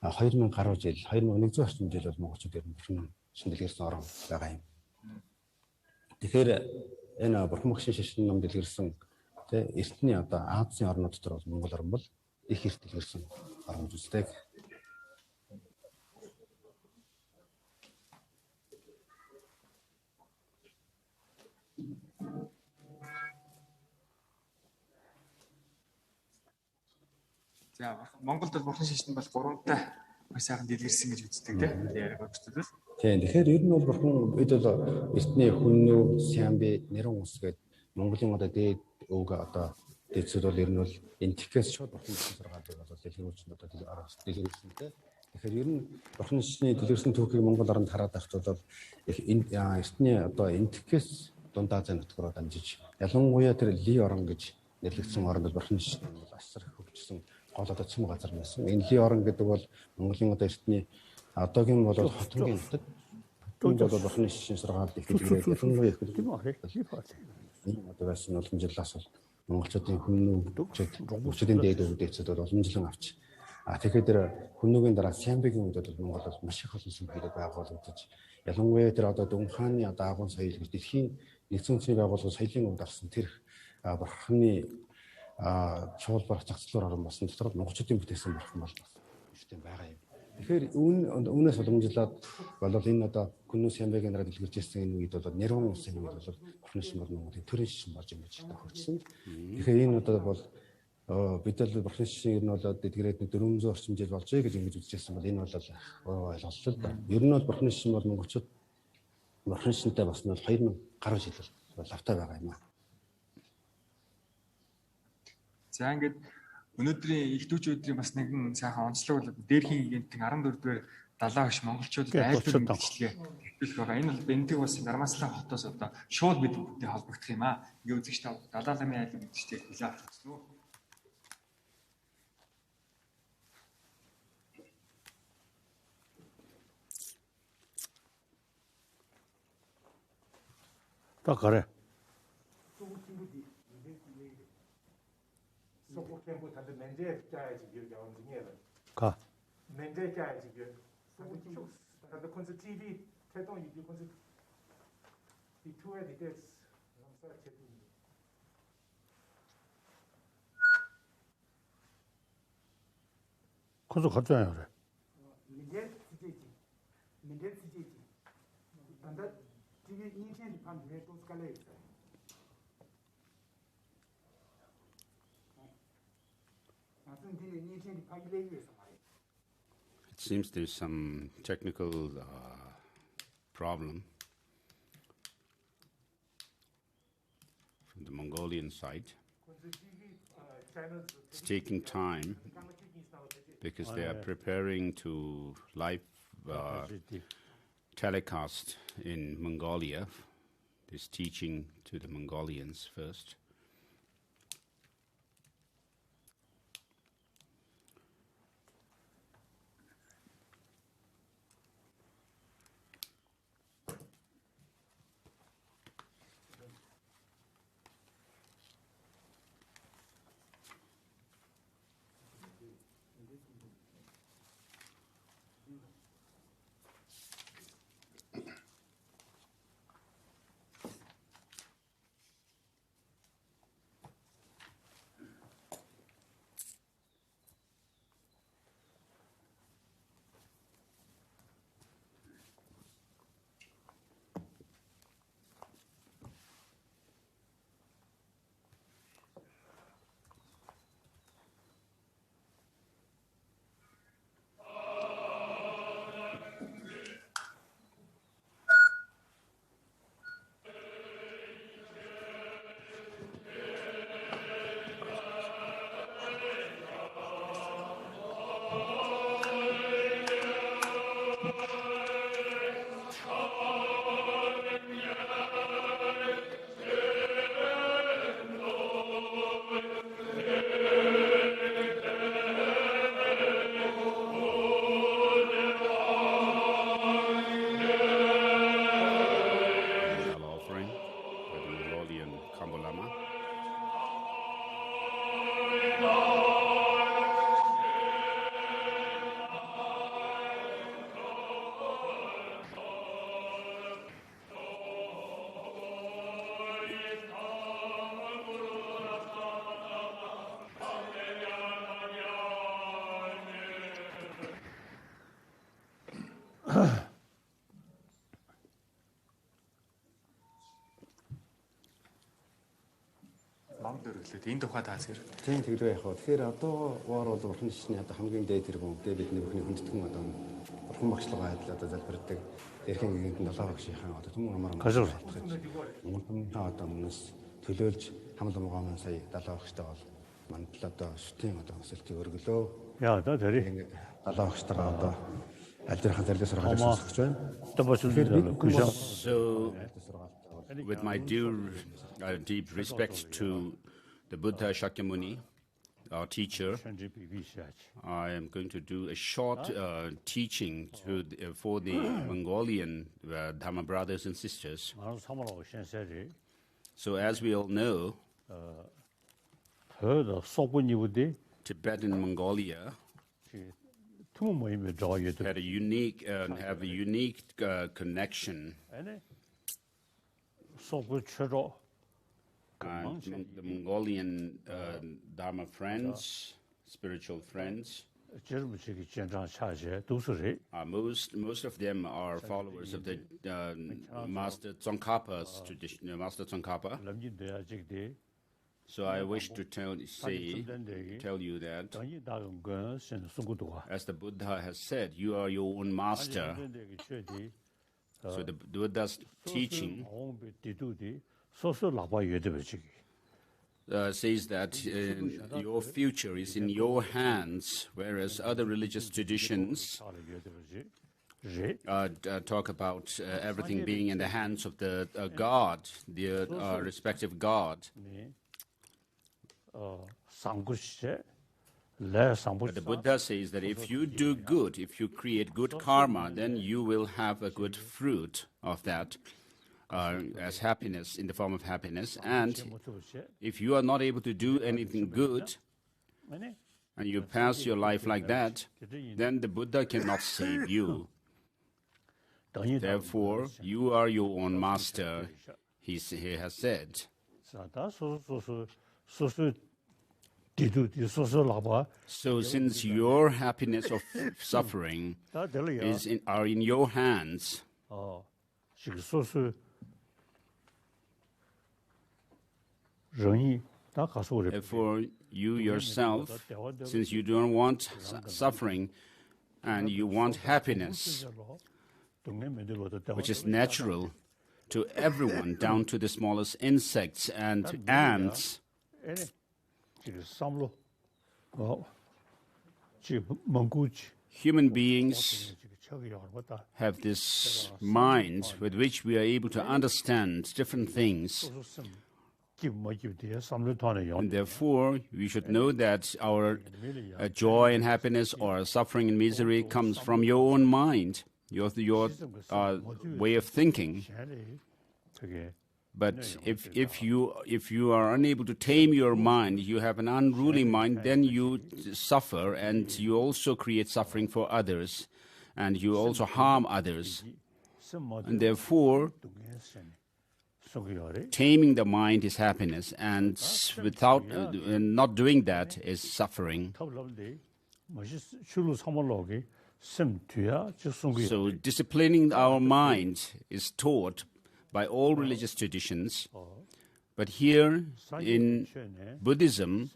2000 гаруй жил 2100 орчим жил бол монголчууд ер нь бурхан шин дэлгэрсэн орон байгаа юм. Тэгэхээр энэ бурхан багшийн шашин ном дэлгэрсэн тэ эртний одоо Азийн орнууд дотор бол Монгол орн бол их эрт дэлгэрсэн орн үздэг. За Монголд бол бурхан шашин бол 3-тай маш сайхан дэлгэрсэн гэж үздэг тийм яриаг өгчдөг. Тийм. Тэгэхээр ер нь бол бурхан бид бол эртний хүннүү, сямби, нэрэн ус гэдэг Монголын одоо дээд өвг одоо дээдсүүд бол ер нь бол энтикээс шууд бурхан шашин 6-ыг бол дэлгэрүүлсэн одоо дэлгэрүүлсэн тийм. Тэгэхээр ер нь бурхан шашны дэлгэрсэн түүхийг Монгол оронд хараад байхад бол эртний одоо энтикээс дундаа зэн нутгаар дамжиж ялангуяа тэр Ли орон гэж нэрлэгдсэн оронд бурхан шашин бол асар хөгжсөн гол одоо цөм газар байсан. Энэ Ли орон гэдэг бол Монголын одоо эртний одоогийн бол хотгийн нутаг. Түүнд бол бурхан шашин сургаал их хэлбэрээр ялангуяа их ийм одоо байсан олон жилээс бол монголчуудын хүннүүд дээд өвдөцөд бол олон жилийн авч. Тэгэхээр тэр хүннүүгийн дараа Сямбигийн үед бол Монгол бол маш их олон сүмхийд байгуулагдаж ялангуяа тэр одоо Дүн хааны одоо агуун соёл гэж дэлхийн нэгдсэн үндэсний байгууллагын соёлын өвд авсан тэр бурханы чуулбар загцлуур орон болсон дотор монголчуудын бүтээсэн бурхан бол ихтэй байгаа юм. Тэгэхээр үүнээс боломжлоод болол энэ одоо Күнүү Сямбигийн дараа дэлгэрж ирсэн энэ үед бол нэрвэн улсын үед бол бурхан шашин бол Монголын төрийн шашин болж ингэж тохирсон. Тэгэхээр энэ одоо бол бид л бурхан шашин ер нь бол дэлгэрээд 400 орчим жил болж байгаа гэж ингэж үзчихсэн бол энэ бол ойлголцол да. Ер нь бол бурхан шашин бол монголчууд бурхан шашинтай бас нь 2000 гаруй жил бол автаа байгаа юм аа. За ингээд өнөөдрийн ихтүүч өдрийн бас нэгэн сайхан онцлог бол дээрхийн гинтийн 14-р далаа хш монголчуудад айлтгуулсан бичлэгээ хэлбэл байгаа. Энэ бол Бендэг улсын Дармаслан хотоос одоо шууд бид бүгдээ холбогдох юм аа. Ингээ үзэгч та Далай Ламын айлын бичлэгийг хүлээн авч үзсэн үү? Та гараа. Ka. Kozu kaçan ya. It seems there's some technical problem from the Mongolian side. It's taking time because they are preparing to live telecast in Mongolia. This teaching to the Mongolians first. дөр өглөө. Энэ тухай та зэрэг. Тийм тэгдэг яах вэ? Тэгэхээр одоо ваар бол бурхан шишний одоо хамгийн дээд тэргүүн дээ бидний бүхний хүндэтгэн одоо бурхан багшлага айдал одоо залбирдаг эрхэн гинэнд 7 багшийнхаа одоо түмэн амар Мungpoo одоо өмнөөс төлөөлж хамт муугаан сая 7 багштай бол мандал одоо шүтийн одоо өсөлтийг өргөлөө. Яа, да тэрий. 7 багштайгаа одоо аль дээрхэн зарлиг сургаалж сонсгож байна. So, with my deep respect to the Buddha Shakyamuni, our teacher, I am going to do a short teaching for the Mongolian Dharma brothers and sisters. So, as we all know, Tibet and Mongolia have a unique connection. And the Mongolian Dharma friends, spiritual friends, most of them are followers of the Master Tsongkhapa's tradition, Master Tsongkhapa. So I wish to tell you that, as the Buddha has said, you are your own master. So the Buddha's teaching says that your future is in your hands, whereas other religious traditions talk about everything being in the hands of the God, the respective God. But the Buddha says that if you do good, if you create good karma, then you will have a good fruit of that as happiness, in the form of happiness. And if you are not able to do anything good, and you pass your life like that, then the Buddha cannot save you. Therefore, you are your own master, he has said. So since your happiness or suffering are in your hands, therefore you yourself, since you don't want suffering and you want happiness, which is natural to everyone, down to the smallest insects and ants, human beings have this mind with which we are able to understand different things. And therefore, we should know that our joy and happiness or suffering and misery comes from your own mind, your way of thinking. But if you are unable to tame your mind, you have an unruly mind, then you suffer, and you also create suffering for others, and you also harm others. And therefore, taming the mind is happiness, and without not doing that is suffering. So disciplining our mind is taught by all religious traditions, but here in Buddhism,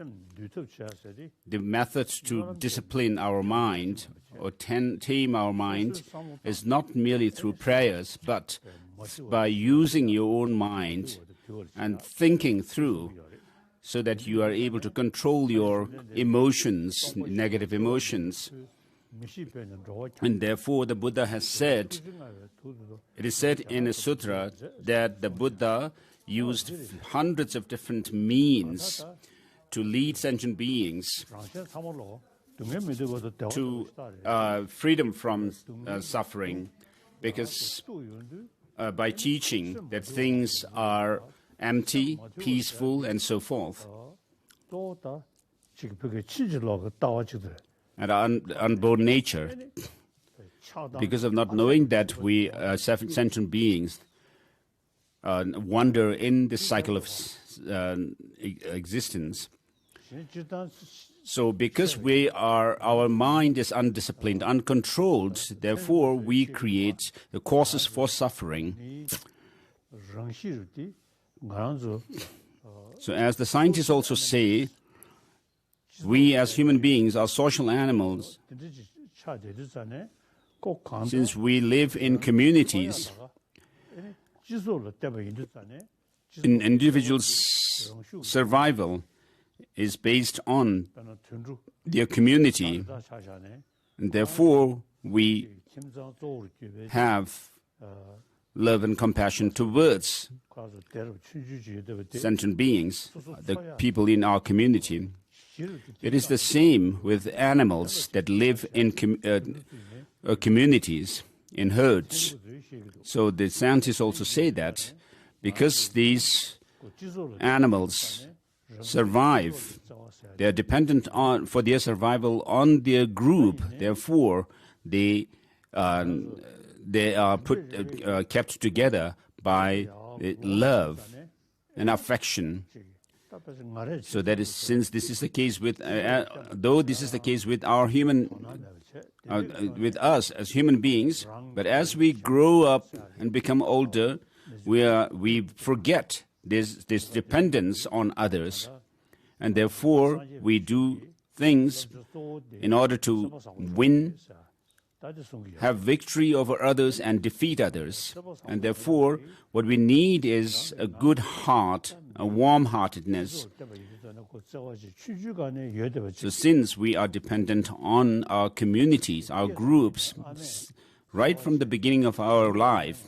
the method to discipline our mind or tame our mind is not merely through prayers, but by using your own mind and thinking through, so that you are able to control your emotions, negative emotions. And therefore the Buddha has said, it is said in a sutra that the Buddha used hundreds of different means to lead sentient beings to freedom from suffering, because by teaching that things are empty, peaceful, and so forth, and unborn nature. Because of not knowing that we sentient beings wander in this cycle of existence. So because our mind is undisciplined, uncontrolled, therefore we create the causes for suffering. So as the scientists also say, we as human beings are social animals. Since we live in communities, an individual's survival is based on their community, and therefore we have love and compassion towards sentient beings, the people in our community. It is the same with animals that live in communities, in herds. So the scientists also say that because these animals survive, they are dependent for their survival on their group. Therefore, they are kept together by love and affection. So that is, since this is the case with, though this is the case with our with us as human beings, but as we grow up and become older, we forget this dependence on others, and therefore we do things in order to win, have victory over others and defeat others. And therefore, what we need is a good heart, a warm-heartedness. So since we are dependent on our communities, our groups, right from the beginning of our life,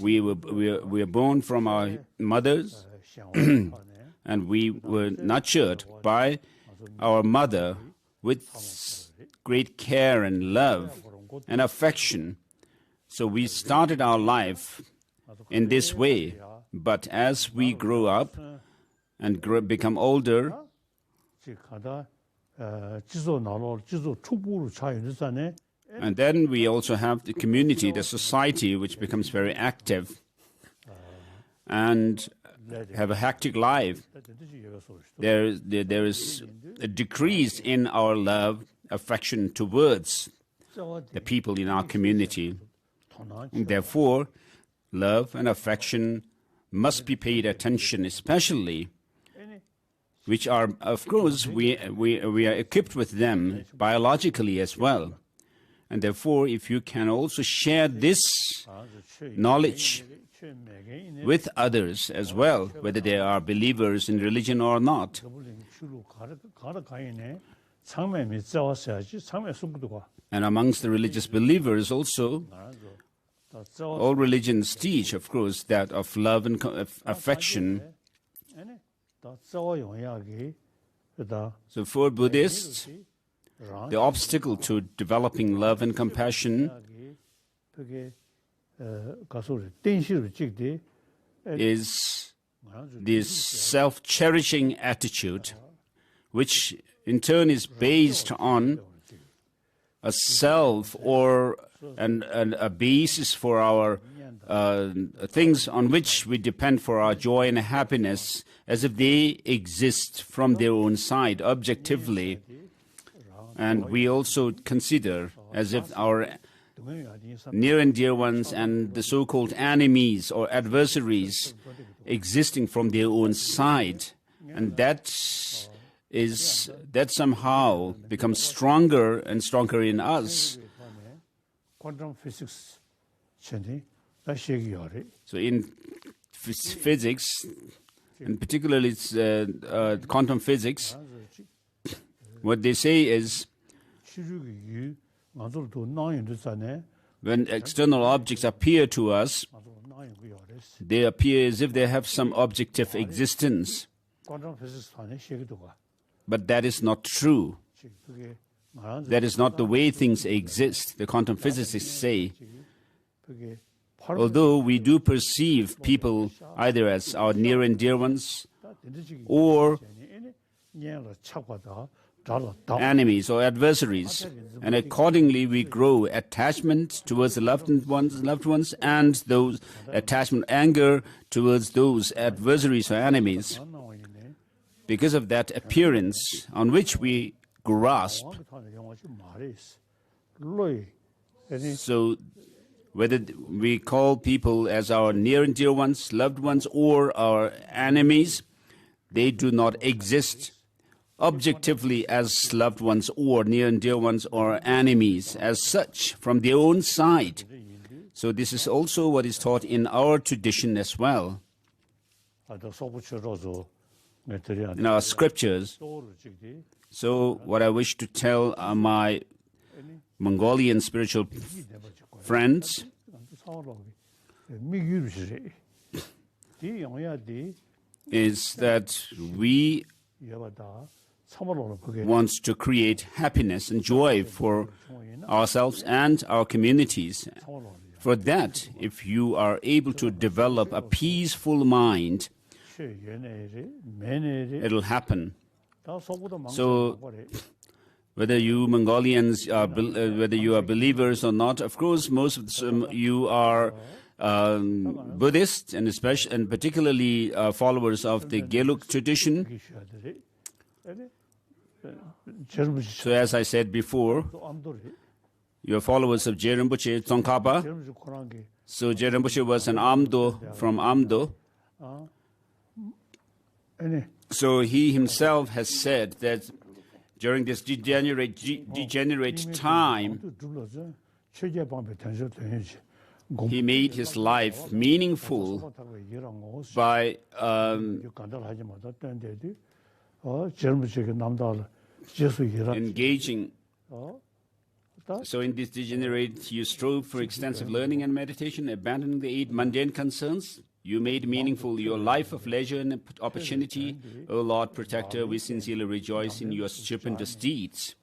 we were born from our mothers, and we were nurtured by our mother with great care and love and affection. So we started our life in this way. But as we grow up and become older, and then we also have the community, the society, which becomes very active and have a hectic life. There is a decrease in our love, affection towards the people in our community. And therefore, love and affection must be paid attention, especially, which are, of course, we are equipped with them biologically as well. And therefore, if you can also share this knowledge with others as well, whether they are believers in religion or not. And amongst the religious believers also, all religions teach, of course, that of love and affection. So for Buddhists, the obstacle to developing love and compassion is this self-cherishing attitude, which in turn is based on a self or a basis for our things on which we depend for our joy and happiness, as if they exist from their own side objectively. And we also consider as if our near and dear ones and the so-called enemies or adversaries existing from their own side. And that somehow becomes stronger and stronger in us. So in physics, and particularly it's quantum physics, what they say is when external objects appear to us, they appear as if they have some objective existence. But that is not true. That is not the way things exist. The quantum physicists say, although we do perceive people either as our near and dear ones or enemies or adversaries, and accordingly we grow attachment towards the loved ones, and those attachment, anger towards those adversaries or enemies. Because of that appearance on which we grasp. So whether we call people as our near and dear ones, loved ones, or our enemies, they do not exist objectively as loved ones or near and dear ones or enemies as such from their own side. So this is also what is taught in our tradition as well, in our scriptures. So what I wish to tell my Mongolian spiritual friends is that we want to create happiness and joy for ourselves and our communities. For that, if you are able to develop a peaceful mind, it'll happen. So whether you Mongolians are, whether you are believers or not, of course, most of you are Buddhists and particularly followers of the Gelug tradition. So as I said before, you are followers of Je Rinpoche Tsongkhapa. So Je Rinpoche was an Amdo from Amdo. So he himself has said that during this degenerate time, he made his life meaningful by engaging. So in this degenerate, you strove for extensive learning and meditation, abandoning the 8 mundane concerns. You made meaningful your life of leisure and opportunity. O Lord Protector, we sincerely rejoice in your stupendous deeds.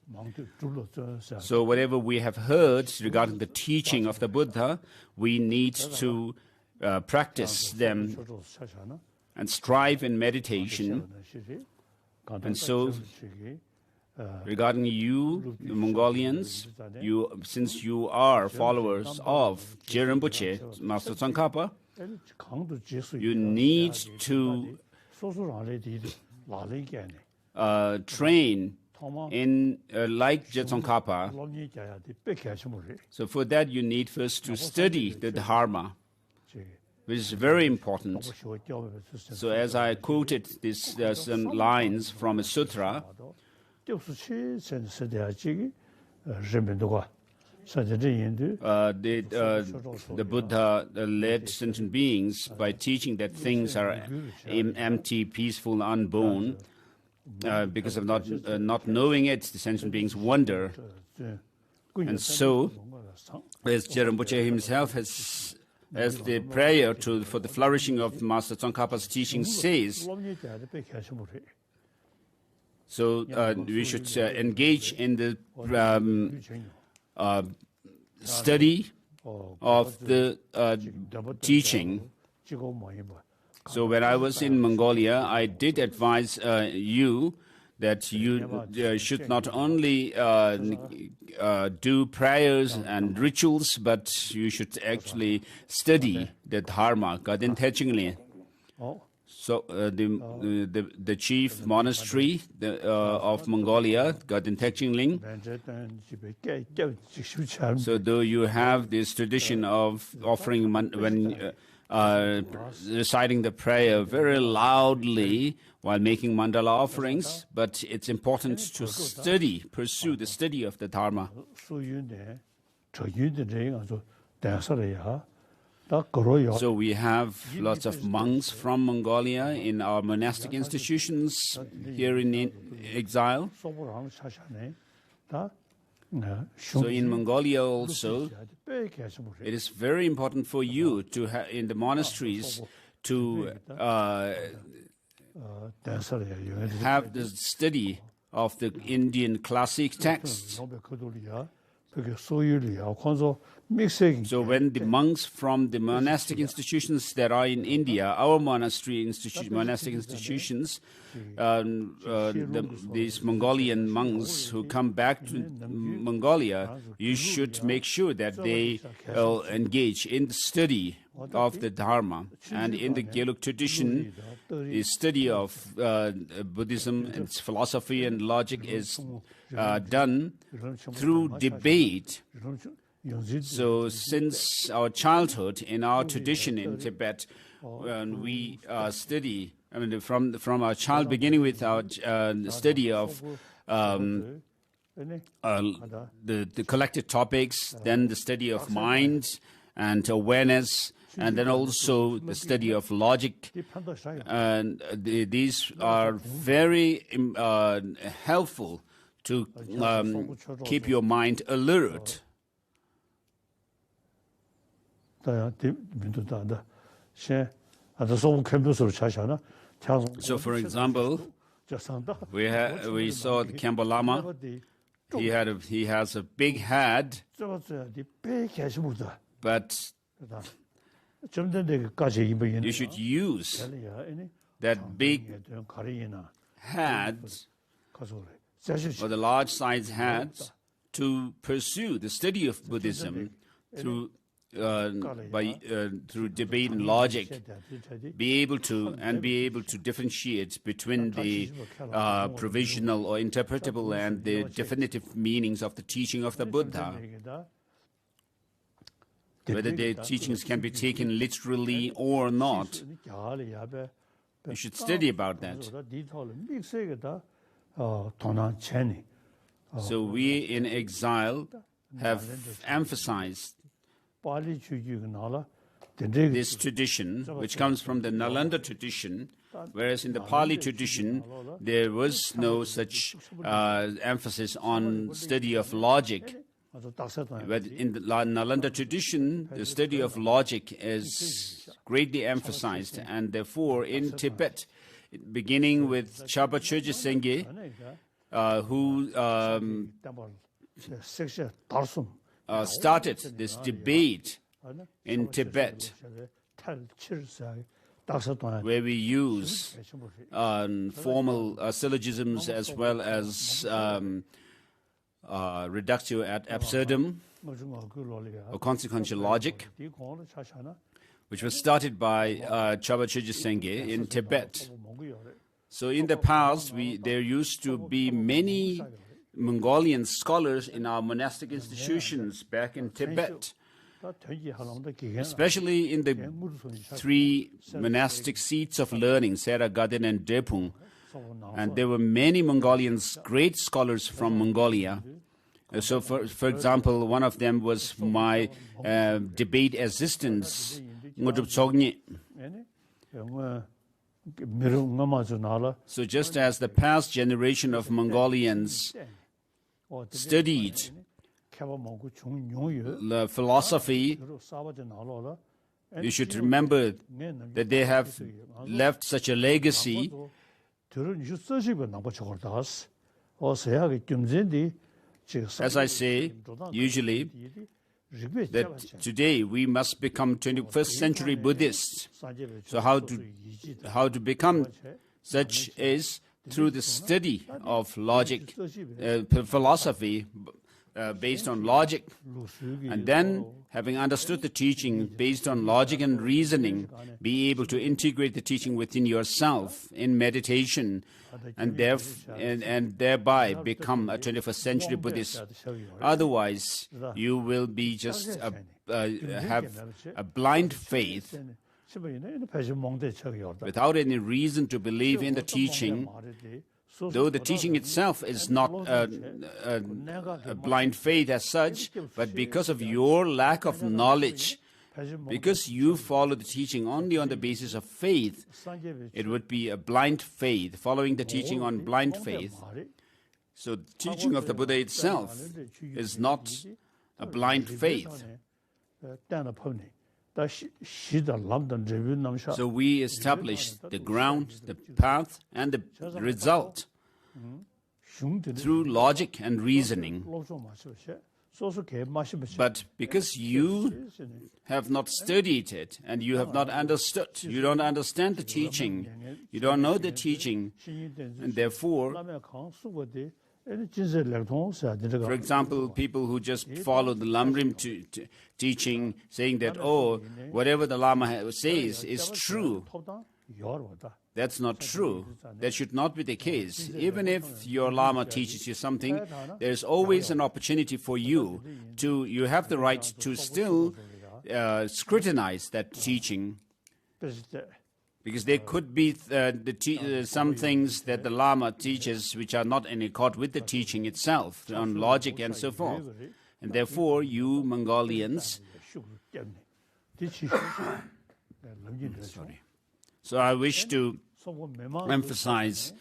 So whatever we have heard regarding the teaching of the Buddha, we need to practice them and strive in meditation. And so regarding you, the Mongolians, since you are followers of Je Rinpoche, Master Tsongkhapa, you need to train in like Je Tsongkhapa. So for that you need first to study the Dharma, which is very important. So as I quoted this, there are some lines from a sutra. The Buddha led sentient beings by teaching that things are empty, peaceful, unborn. Because of not knowing it, the sentient beings wonder. And so, as Je Rinpoche himself has, as the prayer for the flourishing of Master Tsongkhapa's teaching says, so we should engage in the study of the teaching. So when I was in Mongolia, I did advise you that you should not only do prayers and rituals, but you should actually study the Dharma. So the chief monastery of Mongolia, Gadin Tekchingling. So though you have this tradition of offering reciting the prayer very loudly while making mandala offerings, but it's important to pursue the study of the Dharma. So we have lots of monks from Mongolia in our monastic institutions here in exile. So in Mongolia also, it is very important for you to in the monasteries to have the study of the Indian classic texts. So when the monks from the monastic institutions that are in India, our monastic institutions, these Mongolian monks who come back to Mongolia, you should make sure that they engage in the study of the Dharma. And in the Gelug tradition, the study of Buddhism, its philosophy and logic is done through debate. So since our childhood, in our tradition in Tibet, when we study, I mean, from our child, beginning with our study of the collected topics, then the study of mind and awareness, and then also the study of logic. And these are very helpful to keep your mind alert. So, for example, we saw the Khyentse Lama. He has a big head, but you should use that big head, or the large size head, to pursue the study of Buddhism through debate and logic, be able to differentiate between the provisional or interpretable and the definitive meanings of the teaching of the Buddha, whether their teachings can be taken literally or not. You should study about that. So we in exile have emphasized this tradition, which comes from the Nalanda tradition, whereas in the Pali tradition, there was no such emphasis on study of logic. But in the Nalanda tradition, the study of logic is greatly emphasized, and therefore in Tibet, beginning with Chaba Chögyal Sengye, who started this debate in Tibet, where we use formal syllogisms as well as reductio ad absurdum, or consequential logic, which was started by Chaba Chögyal Sengye in Tibet. So in the past, there used to be many Mongolian scholars in our monastic institutions back in Tibet, especially in the three monastic seats of learning, Sera, Gaden, and Drepung. And there were many Mongolians, great scholars from Mongolia. So, for example, one of them was my debate assistant, Ngudrup Tsogny. So just as the past generation of Mongolians studied the philosophy, you should remember that they have left such a legacy. As I say, usually, that today we must become 21st century Buddhists. So how to become such is through the study of logic, philosophy based on logic, and then having understood the teaching based on logic and reasoning, be able to integrate the teaching within yourself in meditation, and thereby become a 21st century Buddhist. Otherwise, you will be just have a blind faith without any reason to believe in the teaching, though the teaching itself is not a blind faith as such, but because of your lack of knowledge, because you follow the teaching only on the basis of faith, it would be a blind faith, following the teaching on blind faith. So the teaching of the Buddha itself is not a blind faith. So we established the ground, the path, and the result through logic and reasoning. But because you have not studied it and you have not understood, you don't understand the teaching, you don't know the teaching, and therefore, for example, people who just follow the Lamrim teaching, saying that, oh, whatever the Lama says is true, That's not true. That should not be the case. Even if your Lama teaches you something, there's always an opportunity for you you have the right to still scrutinize that teaching, because there could be some things that the Lama teaches which are not in accord with the teaching itself, on logic and so forth. And therefore, you Mongolians, so I wish to emphasize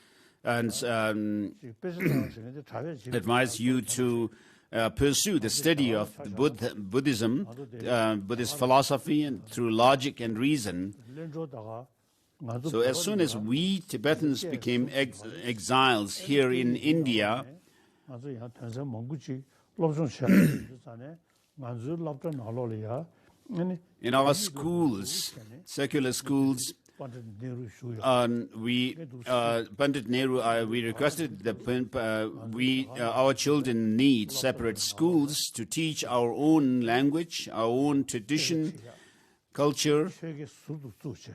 and advise you to pursue the study of Buddhism, Buddhist philosophy, and through logic and reason. So as soon as we Tibetans became exiles here in India, in our schools, secular schools, Pandit Nehru, we requested that our children need separate schools to teach our own language, our own tradition, culture,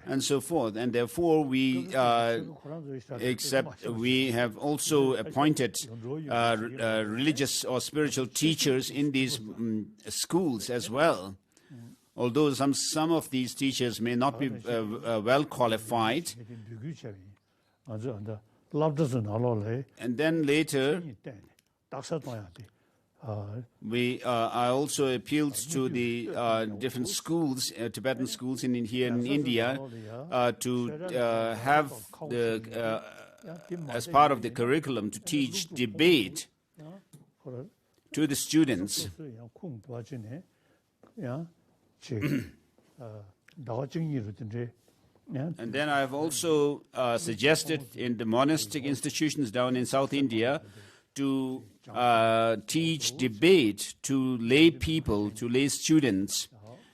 and so forth. And therefore, we have also appointed religious or spiritual teachers in these schools as well. Although some of these teachers may not be well qualified. And then later, I also appealed to the different schools, Tibetan schools here in India, to have as part of the curriculum to teach debate to the students. And then I have also suggested in the monastic institutions down in South India to teach debate to lay people, to lay students,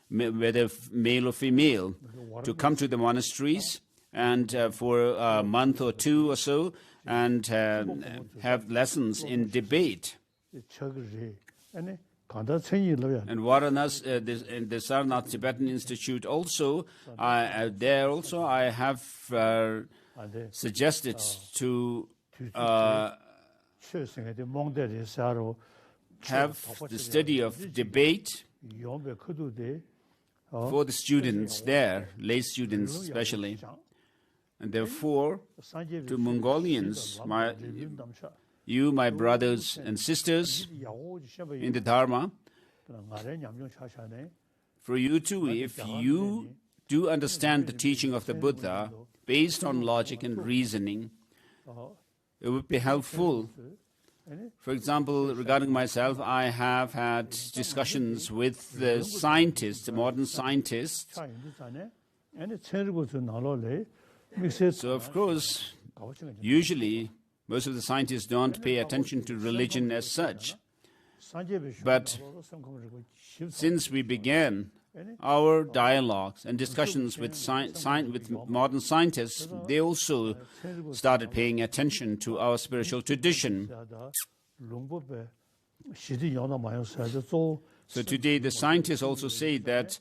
whether male or female, to come to the monasteries and for a month or two or so and have lessons in debate. And Varanas, the Sarnath Tibetan Institute also, there also I have suggested to have the study of debate for the students there, lay students especially. And therefore, to Mongolians, you, my brothers and sisters in the Dharma, for you too, if you do understand the teaching of the Buddha based on logic and reasoning, it would be helpful. For example, regarding myself, I have had discussions with the scientists, the modern scientists. So, of course, usually most of the scientists don't pay attention to religion as such. But since we began our dialogues and discussions with modern scientists, they also started paying attention to our spiritual tradition. So today the scientists also say that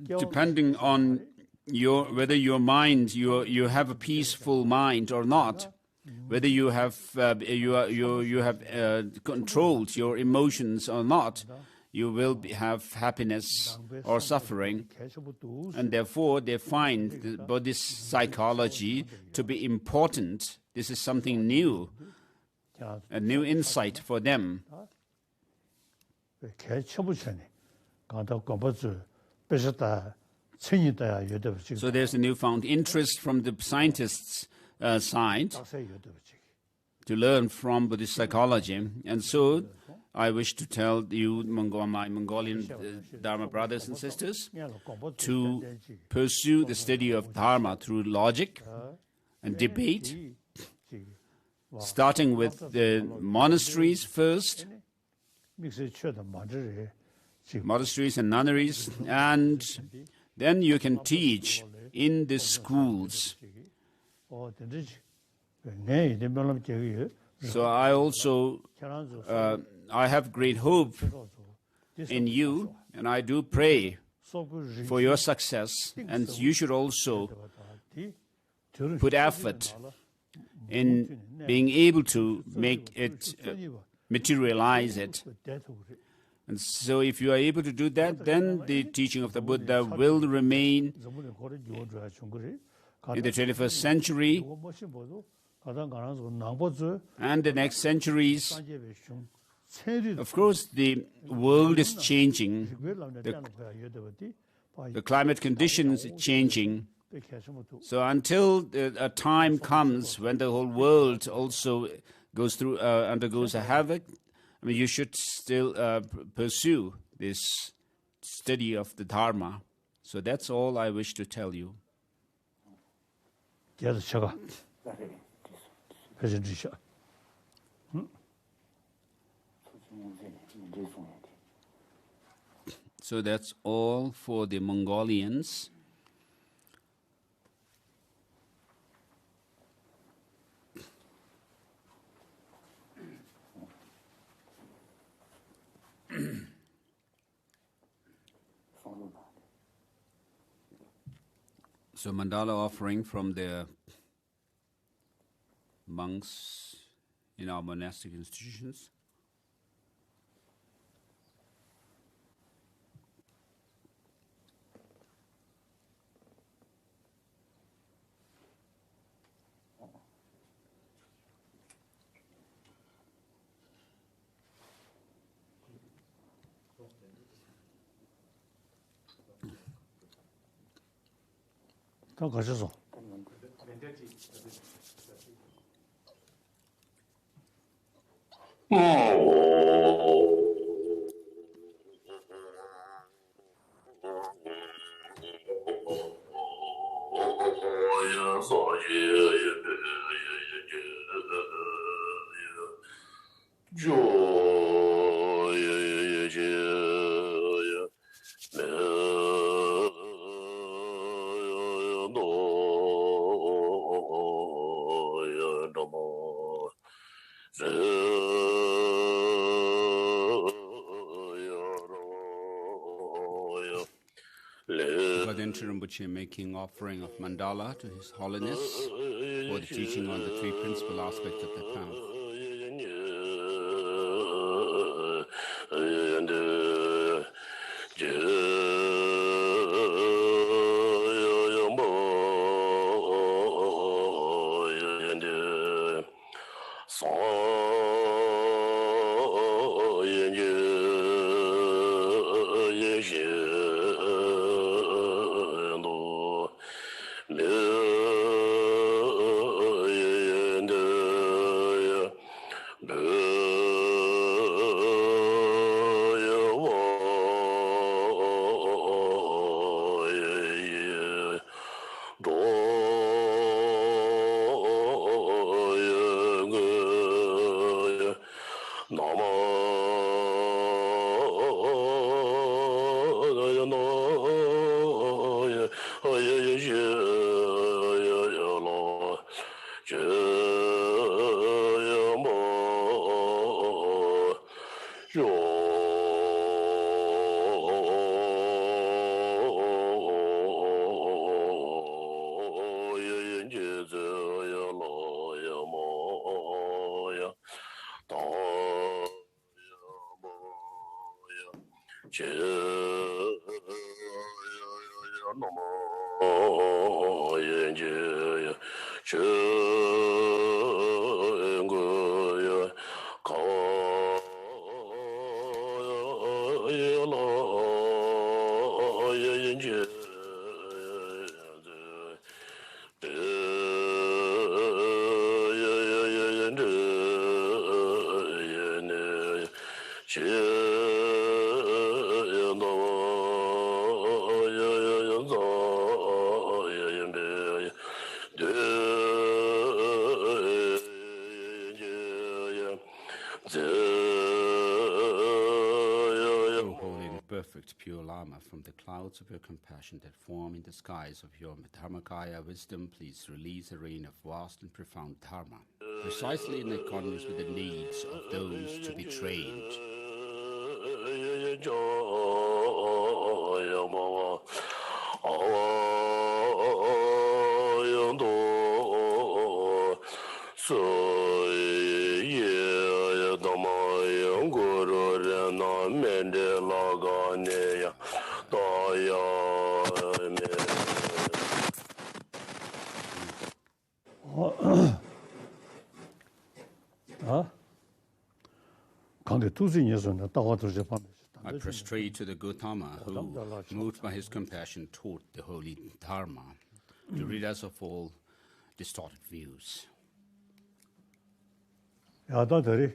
depending on whether your mind, you have a peaceful mind or not, whether you have controlled your emotions or not, you will have happiness or suffering. And therefore, they find the Buddhist psychology to be important. This is something new, a new insight for them. So there's a newfound interest from the scientists' side to learn from Buddhist psychology. And so I wish to tell you, my Mongolian Dharma brothers and sisters, to pursue the study of Dharma through logic and debate, starting with the monasteries first, monasteries and nunneries, and then you can teach in the schools. So I also I have great hope in you, and I do pray for your success, and you should also put effort in being able to make it, materialize it. And so if you are able to do that, then the teaching of the Buddha will remain in the 21st century and the next centuries. Of course, the world is changing. The climate conditions are changing. So until a time comes when the whole world also goes through, undergoes a havoc, I mean, you should still pursue this study of the Dharma. So that's all I wish to tell you. So that's all for the Mongolians. So mandala offering from the monks in our monastic institutions. 다 가셔서. Making offering of mandala to His Holiness for the teaching on the three principal aspects of the path. Pure Lama, from the clouds of your compassion that form in the skies of your Dharmakaya wisdom, please release a rain of vast and profound Dharma, precisely in accordance with the needs of those to be trained. 내야 도요네 I prostrate to the Gautama who, moved by his compassion, taught the holy Dharma to rid us of all distorted views. 야다들이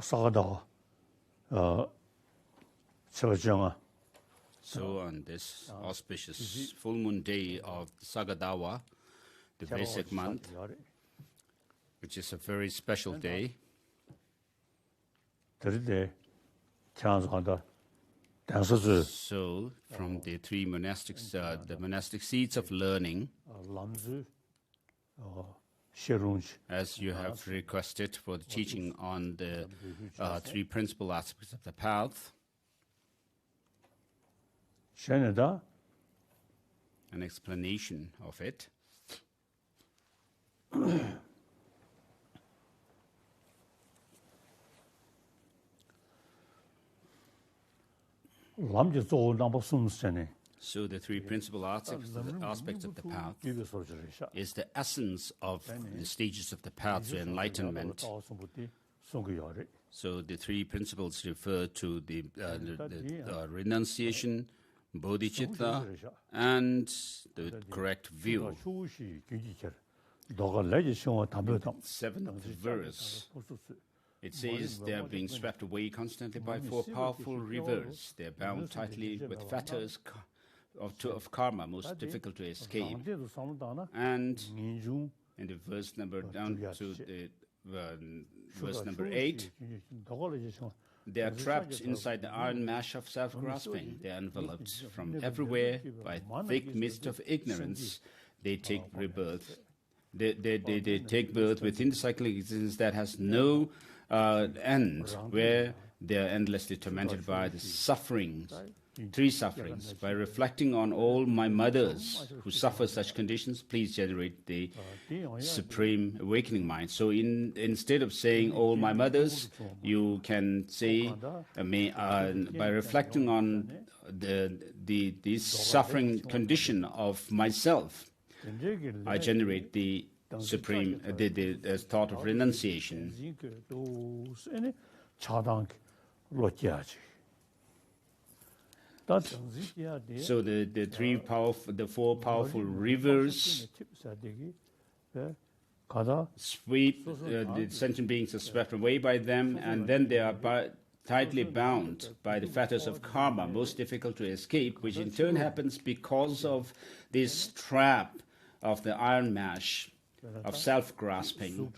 Saka Dawa 저정아 So on this auspicious full moon day of Saga Dawa, the Vedic month, which is a very special day, 들이대 찬송한다. 당서주 so from the three monastics, the monastic seats of learning, 람주 셰룬지 as you have requested for the teaching on the three principal aspects of the path, 셰네다 an explanation of it. 람지 조 남북 숨스네. So the three principal aspects of the path is the essence of the stages of the path to enlightenment. So the three principles refer to the renunciation, bodhicitta, and the correct view. Seventh verse, it says they are being swept away constantly by four powerful rivers. They are bound tightly with fetters of karma, most difficult to escape. And in the verse number down to the verse number 8, they are trapped inside the iron mesh of self-grasping. They are enveloped from everywhere by thick mist of ignorance. They take rebirth. They take birth within the cyclic existence that has no end, where they are endlessly tormented by the sufferings, three sufferings. By reflecting on all my mothers who suffer such conditions, please generate the supreme awakening mind. So instead of saying all my mothers, you can say, by reflecting on the suffering condition of myself, I generate the supreme, the thought of renunciation. So the four powerful rivers sweep, the sentient beings are swept away by them, and then they are tightly bound by the fetters of karma, most difficult to escape, which in turn happens because of this trap of the iron mesh of self-grasping.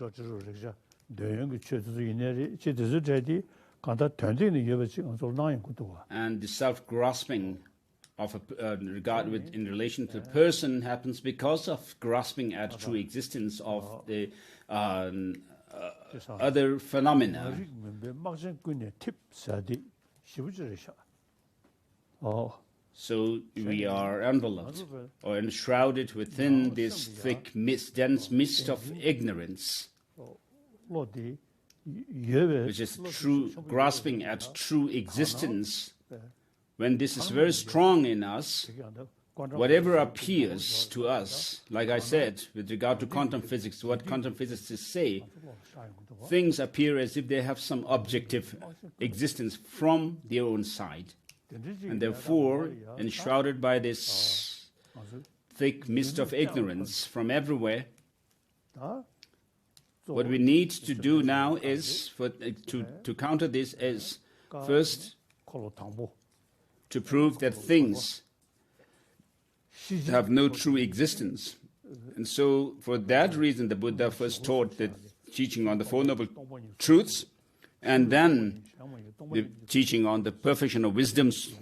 And the self-grasping of in relation to the person happens because of grasping at true existence of the other phenomena. So we are enveloped or enshrouded within this thick mist, dense mist of ignorance, which is true, grasping at true existence. When this is very strong in us, whatever appears to us, like I said, with regard to quantum physics, what quantum physicists say, things appear as if they have some objective existence from their own side. And therefore, enshrouded by this thick mist of ignorance from everywhere, what we need to do now is, to counter this, is first to prove that things have no true existence. And so, for that reason, the Buddha first taught the teaching on the Four Noble Truths, and then the teaching on the perfection of wisdoms.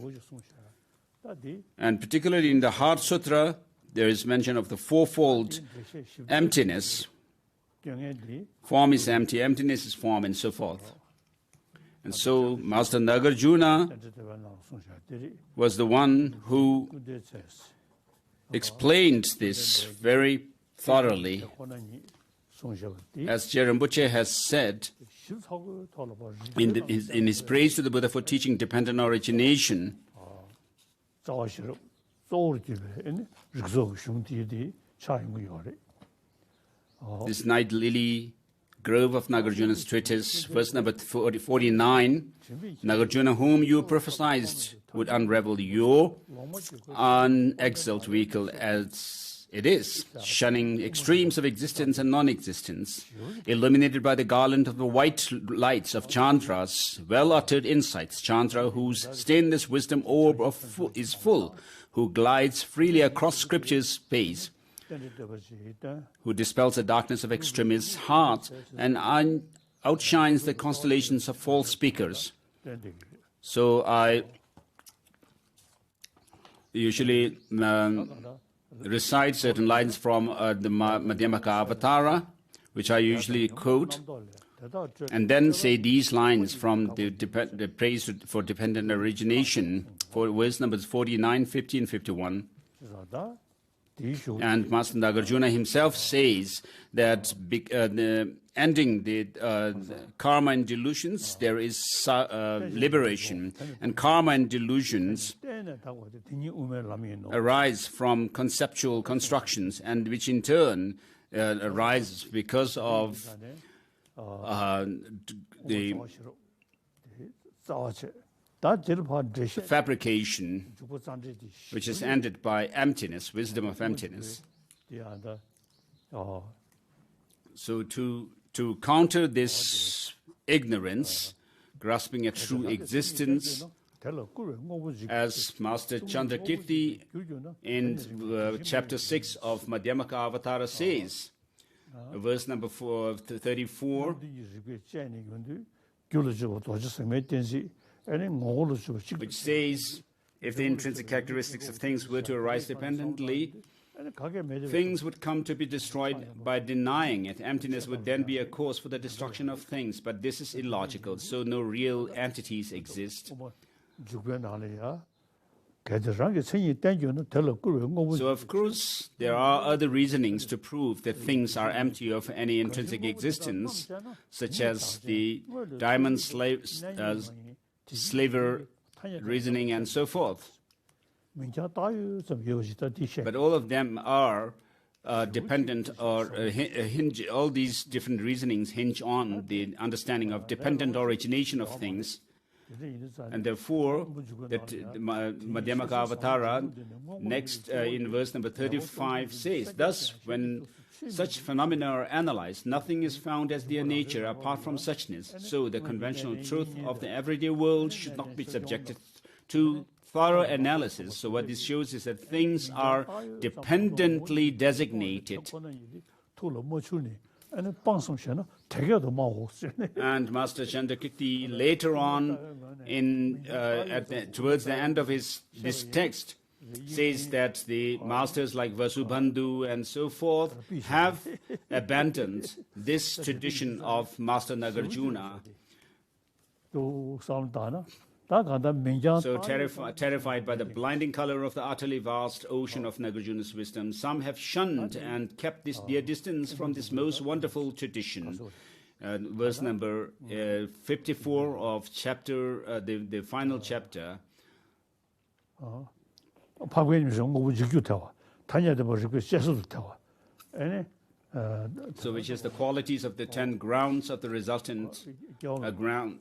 And particularly in the Heart Sutra, there is mention of the fourfold emptiness. Form is empty, emptiness is form, and so forth. And so Master Nagarjuna was the one who explained this very thoroughly. As Rinpoche has said in his praise to the Buddha for teaching dependent origination, this Night Lily Grove of Nagarjuna's treatise, verse number 49, Nagarjuna, whom you prophesied would unravel your unexalted vehicle as it is, shunning extremes of existence and non-existence, illuminated by the garland of the white lights of Chandra's well-uttered insights, Chandra, whose stainless wisdom orb is full, who glides freely across scripture's space, who dispels the darkness of extremists' hearts and outshines the constellations of false speakers. So I usually recite certain lines from the Madhyamaka Avatara, which I usually quote, and then say these lines from the praise for dependent origination, for verse numbers 49, 50, and 51. And Master Nagarjuna himself says that ending the karma and delusions, there is liberation. And karma and delusions arise from conceptual constructions, and which in turn arises because of the fabrication, which is ended by emptiness, wisdom of emptiness. So to counter this ignorance, grasping a true existence, as Master Chandrakirti in chapter 6 of Madhyamaka Avatara says, verse number 34, which says, if the intrinsic characteristics of things were to arise dependently, things would come to be destroyed by denying it. Emptiness would then be a cause for the destruction of things, but this is illogical, so no real entities exist. So, of course, there are other reasonings to prove that things are empty of any intrinsic existence, such as the diamond slaver reasoning and so forth. But all of them are dependent or hinge, all these different reasonings hinge on the understanding of dependent origination of things. And therefore, that Madhyamaka Avatara, next in verse number 35 says, thus, when such phenomena are analyzed, nothing is found as their nature apart from suchness. So the conventional truth of the everyday world should not be subjected to thorough analysis. So what this shows is that things are dependently designated. And Master Chandrakirti later on, towards the end of this text, says that the masters like Vasubandhu and so forth have abandoned this tradition of Master Nagarjuna. So terrified by the blinding color of the utterly vast ocean of Nagarjuna's wisdom, some have shunned and kept their distance from this most wonderful tradition. Verse number 54 of chapter, the final chapter. So which is the qualities of the 10 grounds of the resultant ground.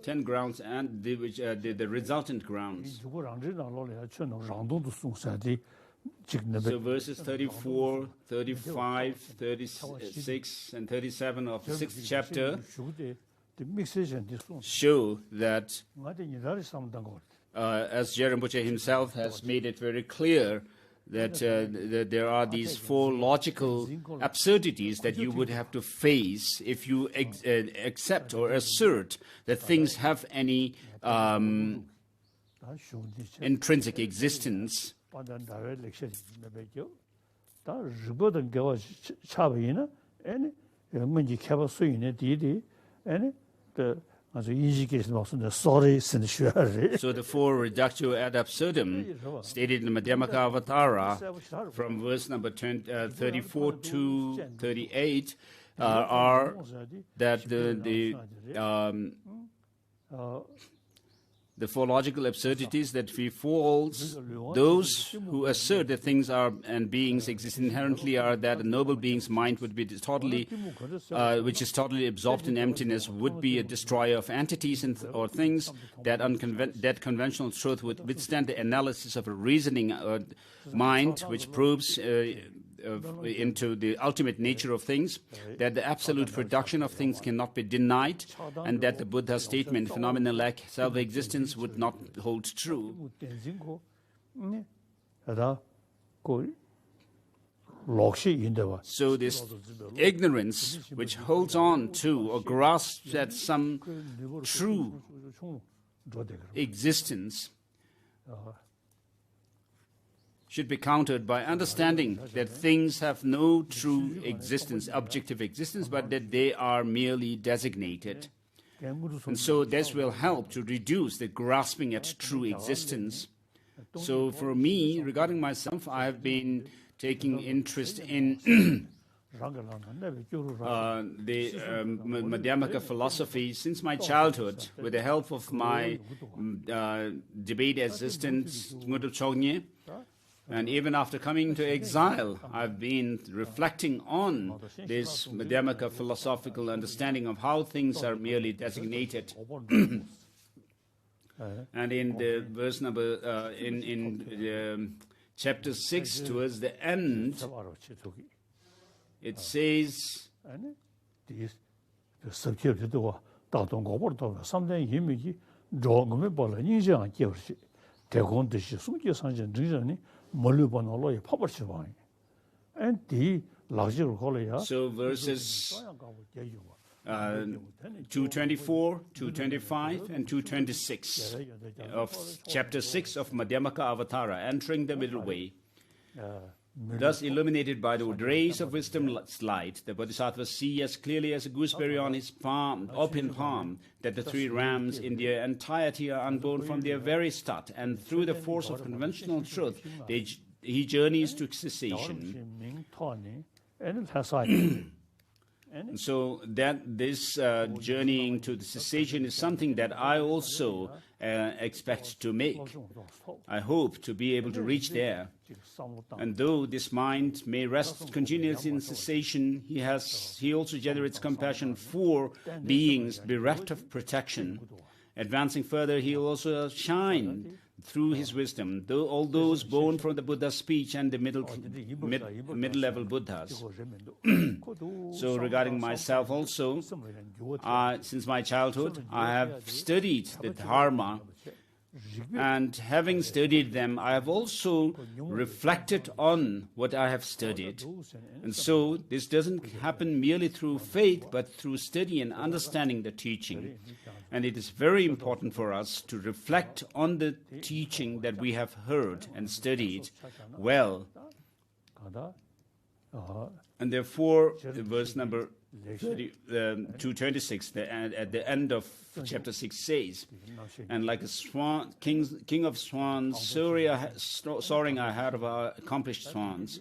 10 grounds and the resultant grounds. So verses 34, 35, 36, and 37 of the 6th chapter show that, as Rinpoche himself has made it very clear, that there are these 4 logical absurdities that you would have to face if you accept or assert that things have any intrinsic existence. 아주 인식에서 무슨 sorry sin shuari. So the four reductio ad absurdum stated in the Madhyamaka Avatara from verse number 34 to 38 are that the four logical absurdities that befalls those who assert that things are and beings exist inherently are that a noble being's mind would be totally, which is totally absorbed in emptiness, would be a destroyer of entities or things, that conventional truth would withstand the analysis of a reasoning mind which probes into the ultimate nature of things, that the absolute production of things cannot be denied, and that the Buddha's statement, phenomena lack self-existence, would not hold true. So this ignorance which holds on to or grasps at some true existence should be countered by understanding that things have no true existence, objective existence, but that they are merely designated. And so this will help to reduce the grasping at true existence. So for me, regarding myself, I have been taking interest in the Madhyamaka philosophy since my childhood, with the help of my debate assistant, Mungpoo Chognye. And even after coming to exile, I've been reflecting on this Madhyamaka philosophical understanding of how things are merely designated. And in the verse number, in chapter 6, towards the end, it says, so verses 224, 225, and 226 of chapter 6 of Madhyamaka Avatara, entering the middle way. Thus illuminated by the rays of wisdom's light, the Bodhisattvas see as clearly as a gooseberry on his palm, open palm, that the three rams in their entirety are unborn from their very start, and through the force of conventional truth, he journeys to cessation. And so that this journeying to the cessation is something that I also expect to make. I hope to be able to reach there. And though this mind may rest continuously in cessation, he also generates compassion for beings bereft of protection. Advancing further, he will also shine through his wisdom, all those born from the Buddha's speech and the middle-level Buddhas. So regarding myself also, since my childhood, I have studied the Dharma, and having studied them, I have also reflected on what I have studied. And so this doesn't happen merely through faith, but through study and understanding the teaching. And it is very important for us to reflect on the teaching that we have heard and studied well. And therefore, verse number 226, at the end of chapter 6 says, and like a swan, king of swans, soaring ahead of our accomplished swans,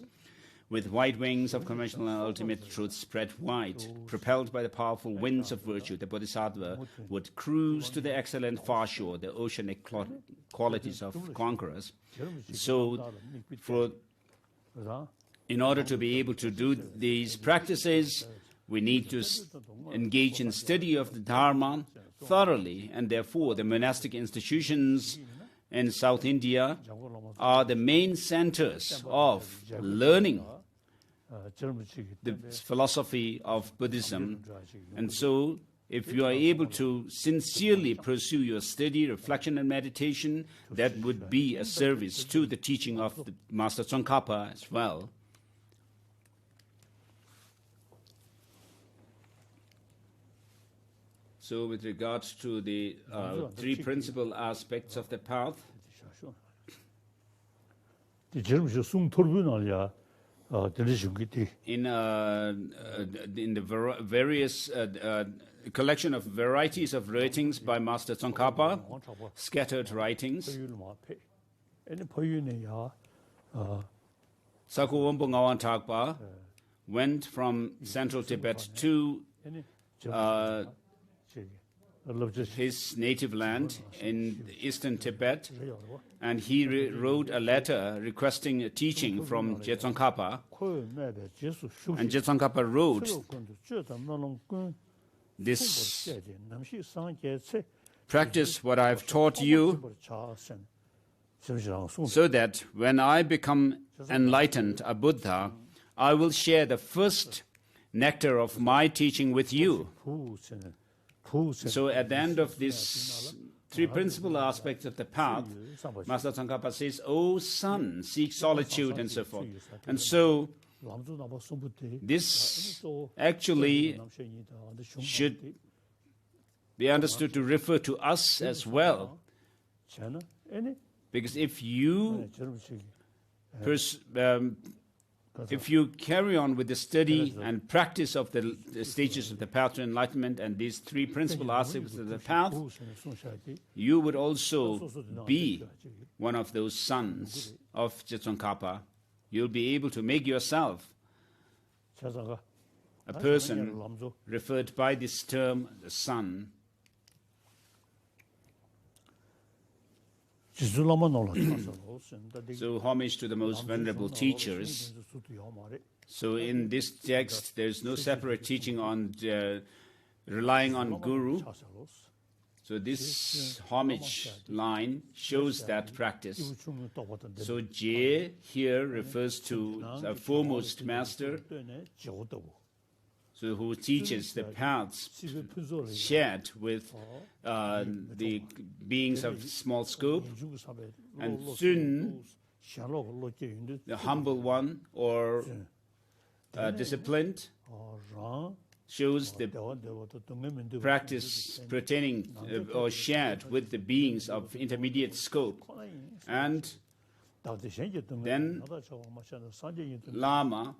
with white wings of conventional and ultimate truth spread wide, propelled by the powerful winds of virtue, the Bodhisattva would cruise to the excellent far shore, the oceanic qualities of conquerors. So, in order to be able to do these practices, we need to engage in study of the Dharma thoroughly, and therefore the monastic institutions in South India are the main centers of learning the philosophy of Buddhism. And so, if you are able to sincerely pursue your study, reflection, and meditation, that would be a service to the teaching of the Master Tsongkhapa as well. So with regards to the three principal aspects of the path, in the various a collection of varieties of writings by Master Tsongkhapa, scattered writings. Saku Wompo Ngawan Thakpa went from central Tibet to his native land in eastern Tibet, and he wrote a letter requesting a teaching from Tsongkhapa. And Tsongkhapa wrote this: practice what I have taught you, so that when I become enlightened, a Buddha, I will share the first nectar of my teaching with you. So at the end of these three principal aspects of the path, Master Tsongkhapa says, "O son, seek solitude," and so forth. And so this actually should be understood to refer to us as well. Because if you carry on with the study and practice of the stages of the path to enlightenment and these three principal aspects of the path, you would also be one of those sons of Tsongkhapa. You'll be able to make yourself a person referred by this term, the son. So homage to the most venerable teachers. So in this text, there's no separate teaching on relying on Guru. So this homage line shows that practice. So Je here refers to the foremost master, so who teaches the paths shared with the beings of small scope, and Sun, the humble one or disciplined, shows the practice pertaining or shared with the beings of intermediate scope. And then Lama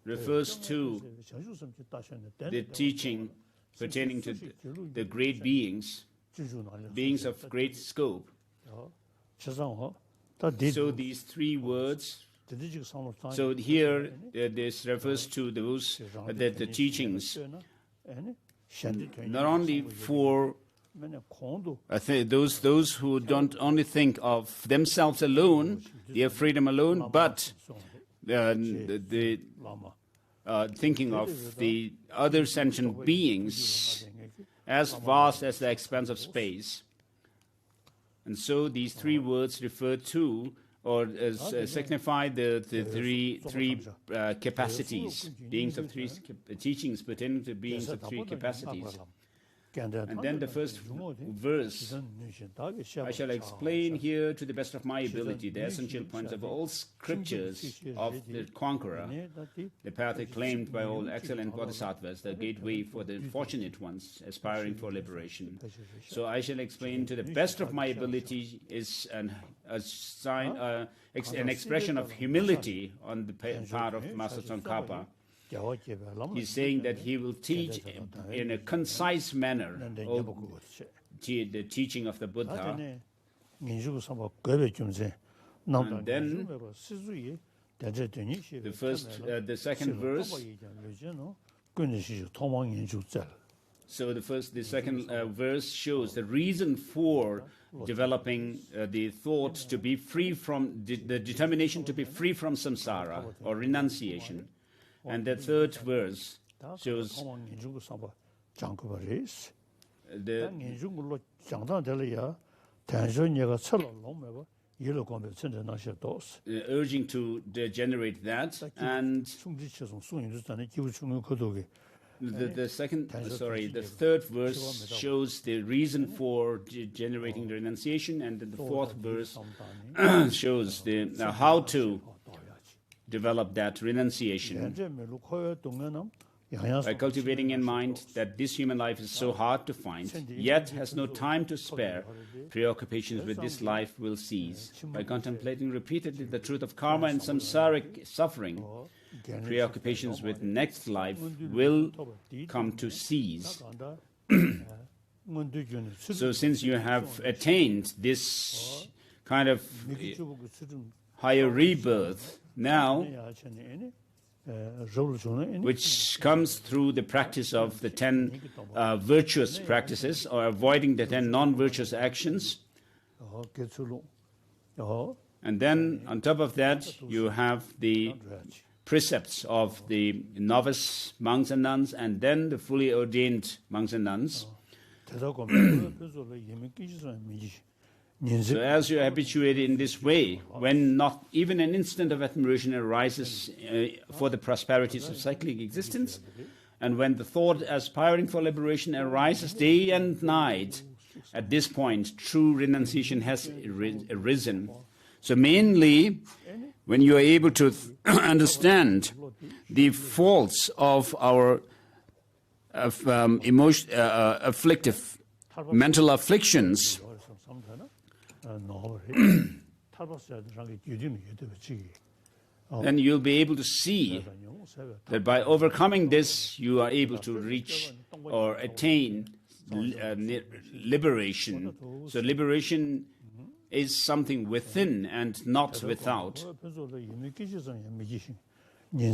refers to the teaching pertaining to the great beings, beings of great scope. So these three words, so here this refers to those the teachings, not only for those who don't only think of themselves alone, their freedom alone, but thinking of the other sentient beings as vast as the expanse of space. And so these three words refer to or signify the three capacities, beings of three teachings pertaining to beings of three capacities. And then the first verse, I shall explain here to the best of my ability the essential points of all scriptures of the conqueror, the path acclaimed by all excellent bodhisattvas, the gateway for the fortunate ones aspiring for liberation. So I shall explain to the best of my ability is an expression of humility on the part of Master Tsongkhapa. He's saying that he will teach in a concise manner the teaching of the Buddha. And then the second verse. So the second verse shows the reason for developing the thought to be free from the determination to be free from samsara or renunciation. And the third verse shows urging to generate that, and the third verse shows the reason for generating the renunciation, and then the fourth verse shows how to develop that renunciation by cultivating in mind that this human life is so hard to find, yet has no time to spare. Preoccupations with this life will cease. By contemplating repeatedly the truth of karma and samsaric suffering, preoccupations with next life will come to cease. So since you have attained this kind of higher rebirth now, which comes through the practice of the 10 virtuous practices, or avoiding the 10 non-virtuous actions, and then on top of that you have the precepts of the novice monks and nuns, and then the fully ordained monks and nuns. So as you are habituated in this way, when not even an instant of admiration arises for the prosperities of cyclic existence, and when the thought aspiring for liberation arises day and night, at this point true renunciation has arisen. So mainly when you are able to understand the faults of our afflictive mental afflictions, then you'll be able to see that by overcoming this, you are able to reach or attain liberation. So liberation is something within and not without.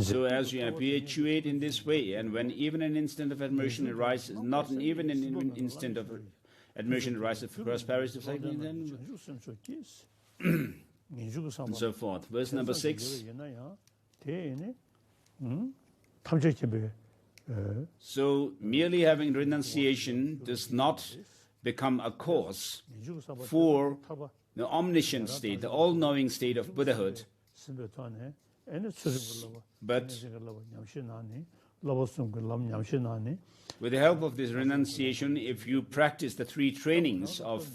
So as you habituate in this way, and when even an instant of admiration arises, not even an instant of admiration arises for prosperity of cycling, then and so forth. Verse number 6. So merely having renunciation does not become a cause for the omniscient state, the all-knowing state of Buddhahood. But with the help of this renunciation, if you practice the 3 trainings of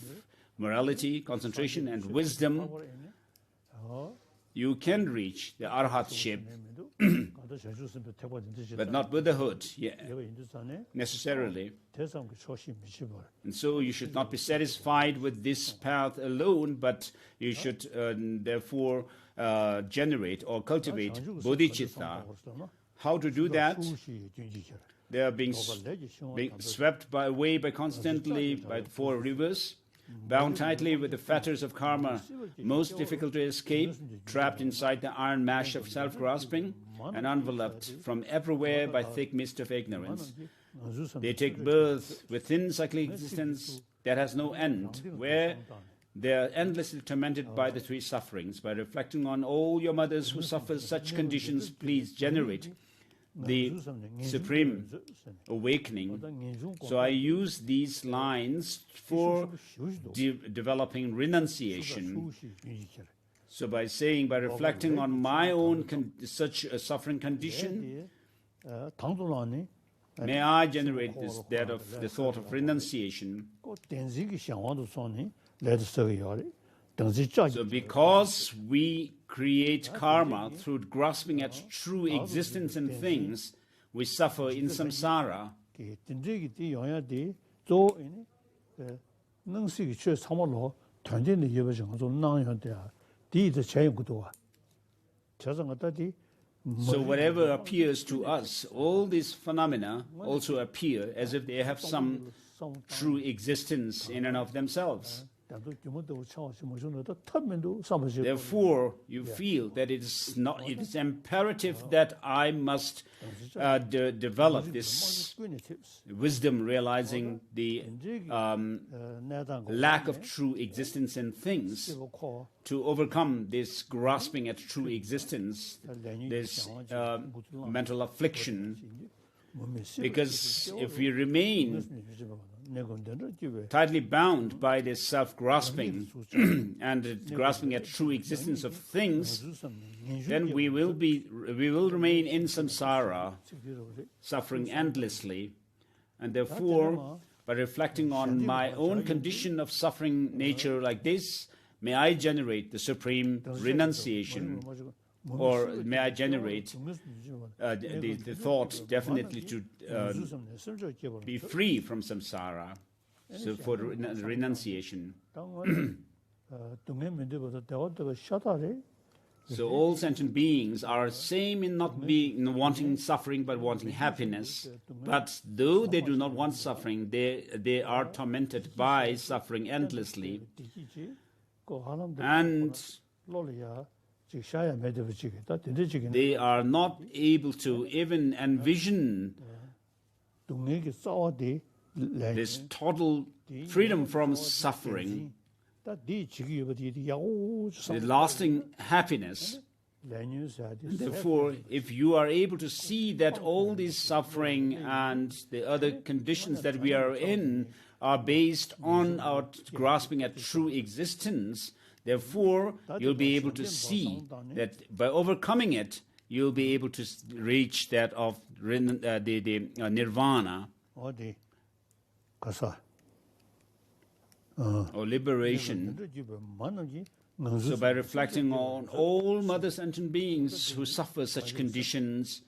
morality, concentration, and wisdom, you can reach the arhatship, but not Buddhahood necessarily. And so you should not be satisfied with this path alone, but you should therefore generate or cultivate bodhicitta. How to do that? They are being swept away by constantly by the 4 rivers, bound tightly with the fetters of karma, most difficult to escape, trapped inside the iron mesh of self-grasping, and enveloped from everywhere by thick mist of ignorance. They take birth within cyclic existence that has no end, where they are endlessly tormented by the 3 sufferings. By reflecting on all your mothers who suffer such conditions, please generate the supreme awakening. So I use these lines for developing renunciation. So by reflecting on my own such a suffering condition, may I generate that of the thought of renunciation. So because we create karma through grasping at true existence and things, we suffer in samsara. So whatever appears to us, all these phenomena also appear as if they have some true existence in and of themselves. Therefore, you feel that it is imperative that I must develop this wisdom, realizing the lack of true existence in things, to overcome this grasping at true existence, this mental affliction. Because if we remain tightly bound by this self-grasping and grasping at true existence of things, then we will remain in samsara, suffering endlessly. And therefore, by reflecting on my own condition of suffering nature like this, may I generate the supreme renunciation, or may I generate the thought definitely to be free from samsara, so for renunciation. So all sentient beings are same in not being wanting suffering but wanting happiness. But though they do not want suffering, they are tormented by suffering endlessly. And they are not able to even envision this total freedom from suffering, the lasting happiness. Therefore, if you are able to see that all this suffering and the other conditions that we are in are based on our grasping at true existence, therefore, you'll be able to see that by overcoming it, you'll be able to reach that of the nirvana or liberation. So by reflecting on all mother sentient beings who suffer such conditions,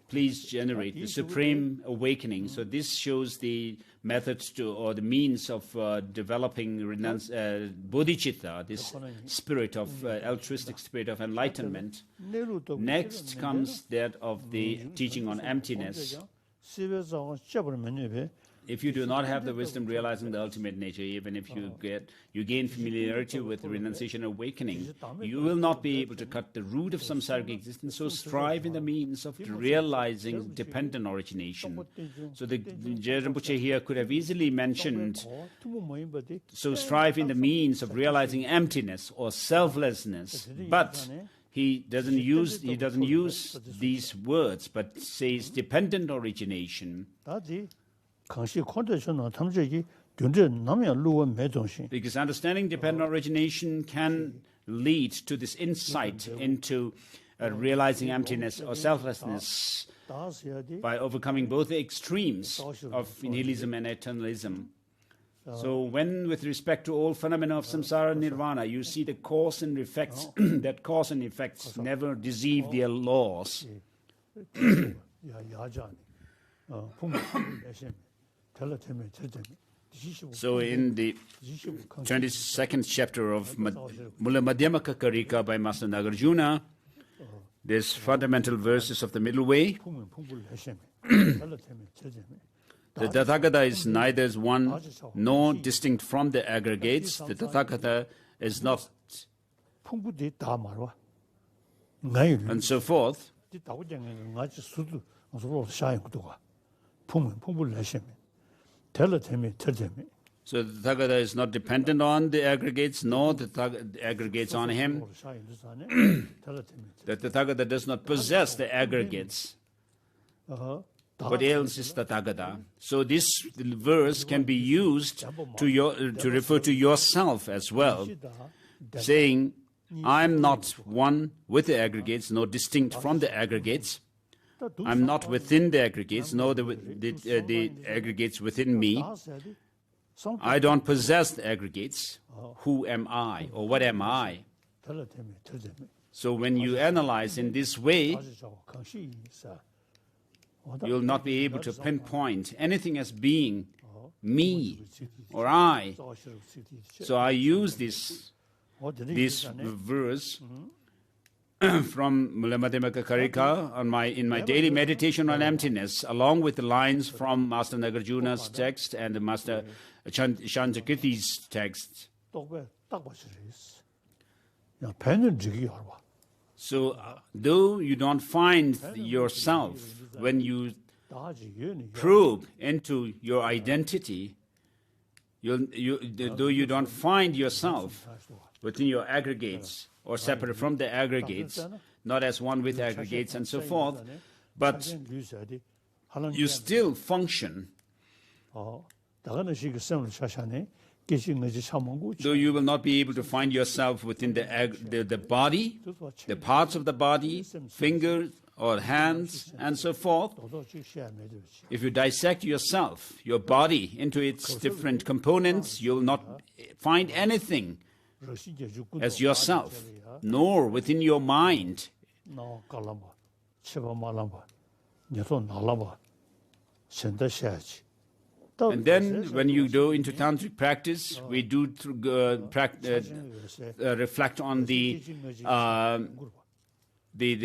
please generate the supreme awakening. So this shows the methods to, or the means of developing bodhicitta, this spirit of altruistic spirit of enlightenment. Next comes that of the teaching on emptiness. If you do not have the wisdom realizing the ultimate nature, even if you gain familiarity with renunciation and awakening, you will not be able to cut the root of samsaric existence. So strive in the means of realizing dependent origination. So the Je Rinpoche here could have easily mentioned, so strive in the means of realizing emptiness or selflessness, but he doesn't use these words, but says dependent origination. Because understanding dependent origination can lead to this insight into realizing emptiness or selflessness by overcoming both the extremes of nihilism and eternalism. So when, with respect to all phenomena of samsara and nirvana, you see the cause and effects, that cause and effects never deceive their laws. So in the 22nd chapter of Mula Madhyamaka Karika by Master Nagarjuna, there's fundamental verses of the middle way. The Tathagata is neither one nor distinct from the aggregates. The Tathagata is not, and so forth. So the Tathagata is not dependent on the aggregates, nor the aggregates on him. The Tathagata does not possess the aggregates. What else is Tathagata? So this verse can be used to refer to yourself as well, saying, I'm not one with the aggregates, nor distinct from the aggregates. I'm not within the aggregates, nor the aggregates within me. I don't possess the aggregates. Who am I, or what am I? So when you analyze in this way, you'll not be able to pinpoint anything as being me or I. So I use this verse from Mula Madhyamaka Karika in my daily meditation on emptiness, along with the lines from Master Nagarjuna's text and the Master Shantakirti's text. So, though you don't find yourself, when you probe into your identity, though you don't find yourself within your aggregates or separate from the aggregates, not as one with aggregates and so forth, but you still function. Though you will not be able to find yourself within the body, the parts of the body, fingers or hands, and so forth, if you dissect yourself, your body, into its different components, you'll not find anything as yourself, nor within your mind. And then when you go into tantric practice, we do reflect on the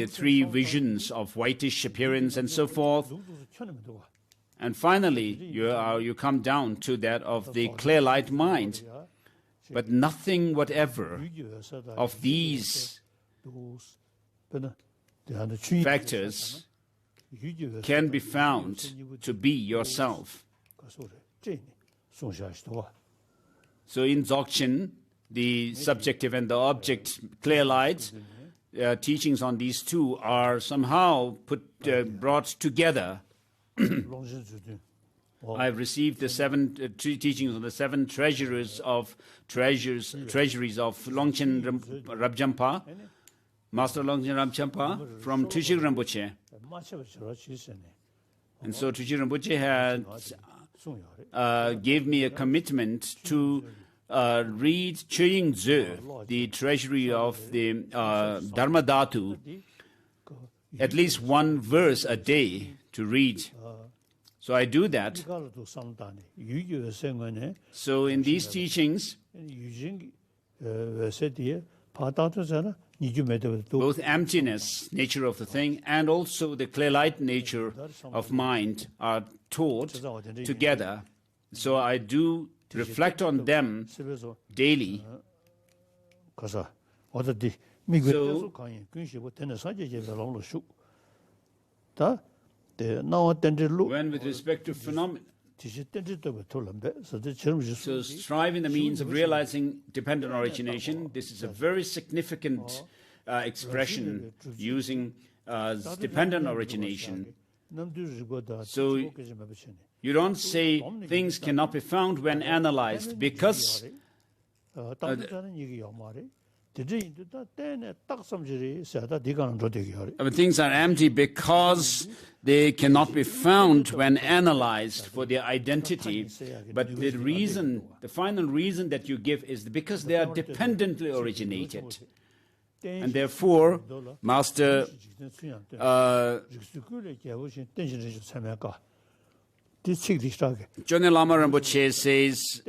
three visions of whitish appearance and so forth. And finally, you come down to that of the clear light mind. But nothing whatever of these factors can be found to be yourself. So in Dzogchen, the subjective and the object, clear light, teachings on these two are somehow brought together. I've received the three teachings on the seven treasuries of Longchen Rabjampa, Master Longchen Rabjampa from Tushig Rinpoche. And so Tushig Rinpoche had gave me a commitment to read Chuying Zö, the treasury of the Dharma Dhatu, at least one verse a day to read. So I do that. So in these teachings, both emptiness, nature of the thing, and also the clear light nature of mind are taught together. So I do reflect on them daily. So, when with respect to phenomena, so strive in the means of realizing dependent origination. This is a very significant expression using dependent origination. So you don't say things cannot be found when analyzed because things are empty because they cannot be found when analyzed for their identity. But the reason, the final reason that you give is because they are dependently originated. And therefore, Master Dalai Lama Rinpoche says,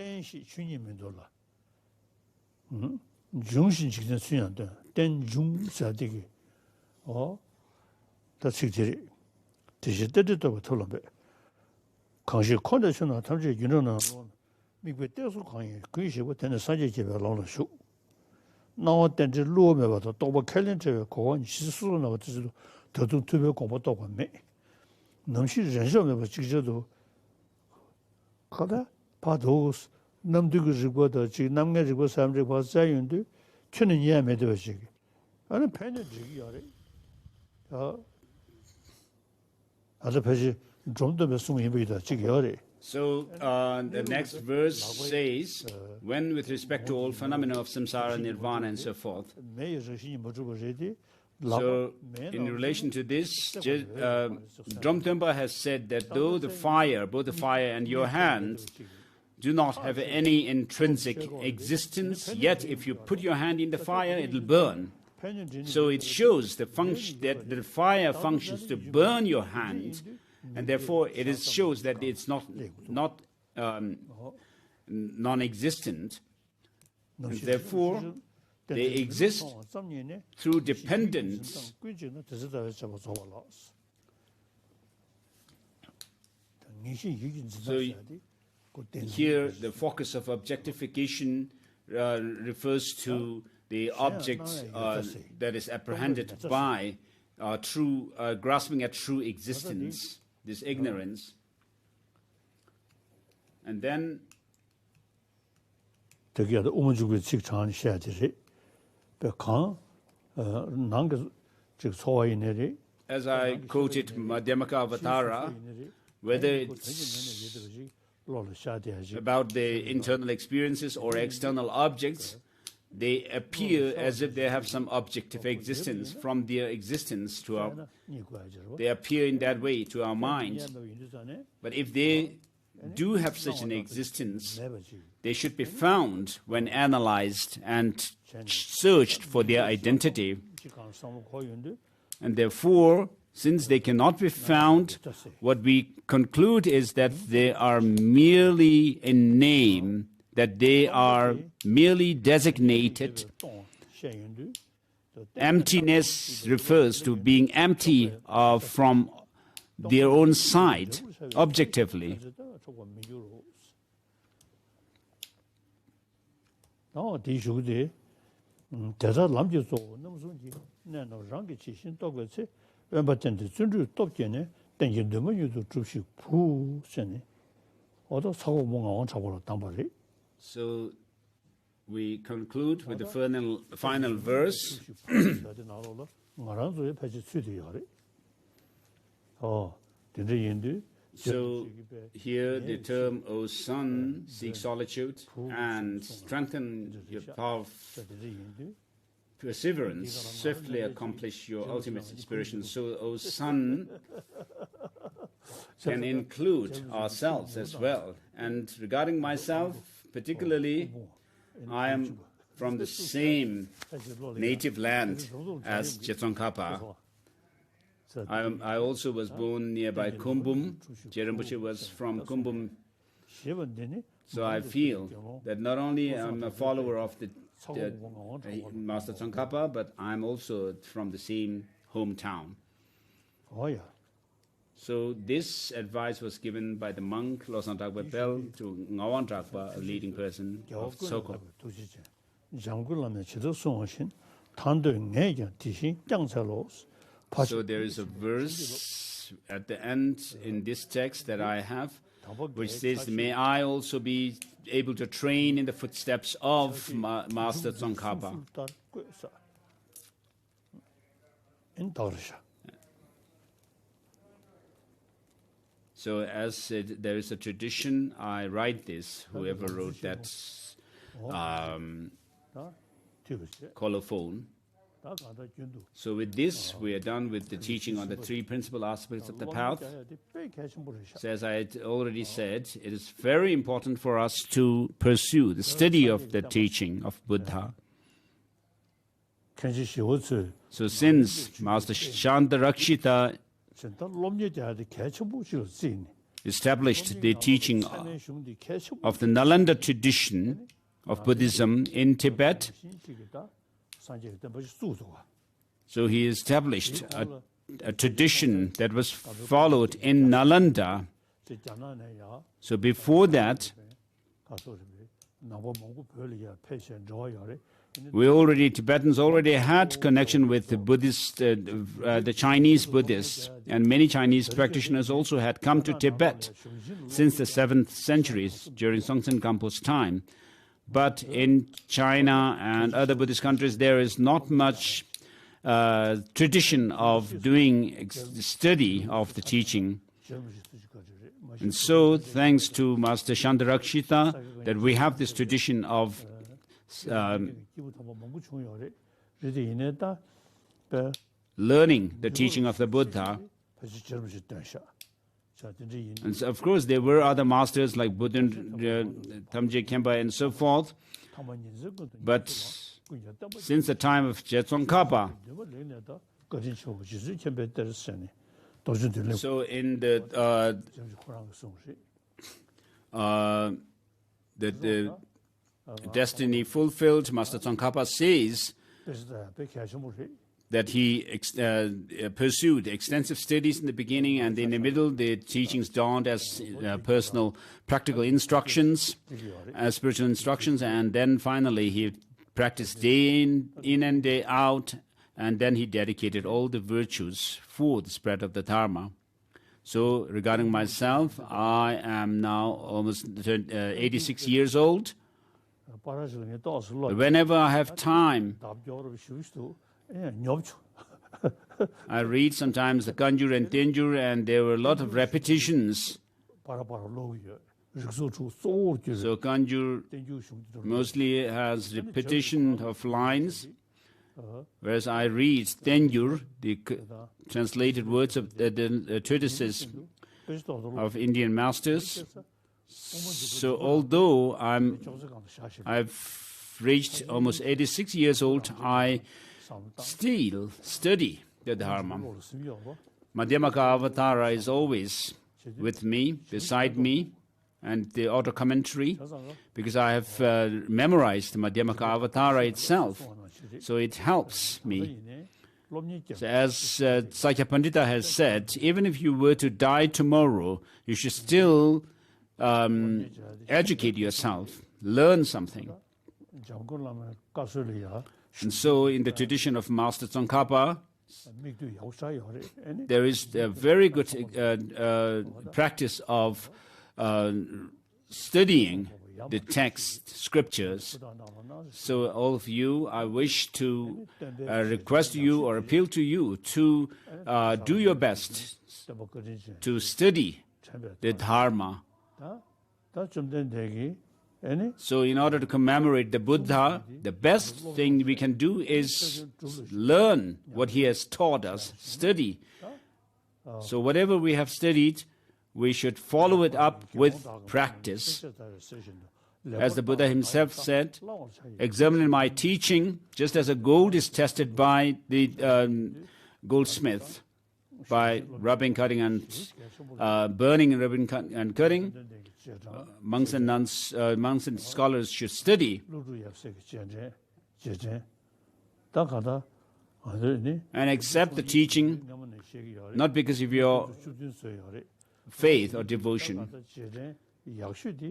so the next verse says, when with respect to all phenomena of samsara, nirvana, and so forth. So in relation to this, Dromtempa has said that though the fire, both the fire and your hand, do not have any intrinsic existence, yet if you put your hand in the fire, it will burn. So it shows the function that the fire functions to burn your hand, and therefore it shows that it's not non-existent. And therefore, they exist through dependence. So here, the focus of objectification refers to the object that is apprehended by true grasping at true existence, this ignorance. And then as I quoted Madhyamaka Avatara, whether it's about the internal experiences or external objects, they appear as if they have some objective existence. From their existence to our, they appear in that way to our mind. But if they do have such an existence, they should be found when analyzed and searched for their identity. And therefore, since they cannot be found, what we conclude is that they are merely a name, that they are merely designated. Emptiness refers to being empty from their own side, objectively. So we conclude with the final verse. So here the term, O son, seek solitude and strengthen your power of perseverance, swiftly accomplish your ultimate aspiration. So, O son, can include ourselves as well. And regarding myself, particularly, I am from the same native land as Tsongkhapa. I also was born nearby Kumbum. Jerambuche was from Kumbum. So I feel that not only am I a follower of the Master Tsongkhapa, but I'm also from the same hometown. So this advice was given by the monk Losang Drakpa Pel to Ngawang Drakpa, a leading person of Soko. So there is a verse at the end in this text that I have, which says, may I also be able to train in the footsteps of Master Tsongkhapa. So as there is a tradition, I write this, whoever wrote that colophon. So with this, we are done with the teaching on the three principal aspects of the path. So as I had already said, it is very important for us to pursue the study of the teaching of Buddha. So since Master Shantarakshita established the teaching of the Nalanda tradition of Buddhism in Tibet, so he established a tradition that was followed in Nalanda. So before that, Tibetans already had connection with the Buddhist, the Chinese Buddhists, and many Chinese practitioners also had come to Tibet since the 7th century, during Songtsen Gampo's time. But in China and other Buddhist countries, there is not much tradition of doing study of the teaching. And so, thanks to Master Shantarakshita, that we have this tradition of learning the teaching of the Buddha. And so, of course, there were other masters like Buddha, Tamje Khenpa, and so forth. But since the time of Tsongkhapa, so in the Destiny Fulfilled, Master Tsongkhapa says that he pursued extensive studies in the beginning, and in the middle the teachings dawned as personal practical instructions, spiritual instructions, and then finally he practiced day in and day out, and then he dedicated all the virtues for the spread of the Dharma. So regarding myself, I am now almost 86 years old. But whenever I have time, I read sometimes the Kanjur and Tenjur, and there were a lot of repetitions. So Kanjur mostly has repetition of lines, whereas I read Tenjur, the translated words of the treatises of Indian masters. So although I've reached almost 86 years old, I still study the Dharma. Madhyamaka Avatara is always with me, beside me, and the auto commentary, because I have memorized the Madhyamaka Avatara itself, so it helps me. So as Sakya Pandita has said, even if you were to die tomorrow, you should still educate yourself, learn something. And so in the tradition of Master Tsongkhapa, there is a very good practice of studying the text, scriptures. So all of you, I wish to request you or appeal to you to do your best to study the Dharma. So in order to commemorate the Buddha, the best thing we can do is learn what he has taught us, study. So whatever we have studied, we should follow it up with practice. As the Buddha himself said, examine my teaching just as a gold is tested by the goldsmith, by rubbing, cutting, and burning, rubbing, and cutting. Monks and nuns, monks and scholars should study and accept the teaching, not because of your faith or devotion.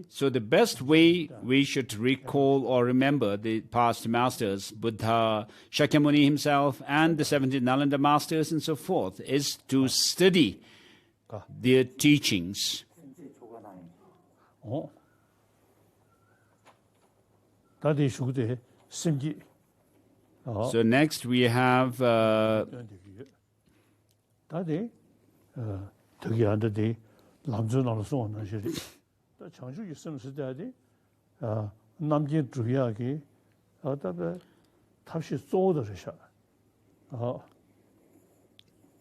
So the best way we should recall or remember the past masters, Buddha, Shakyamuni himself, and the 17 Nalanda masters and so forth, is to study their teachings. So next we have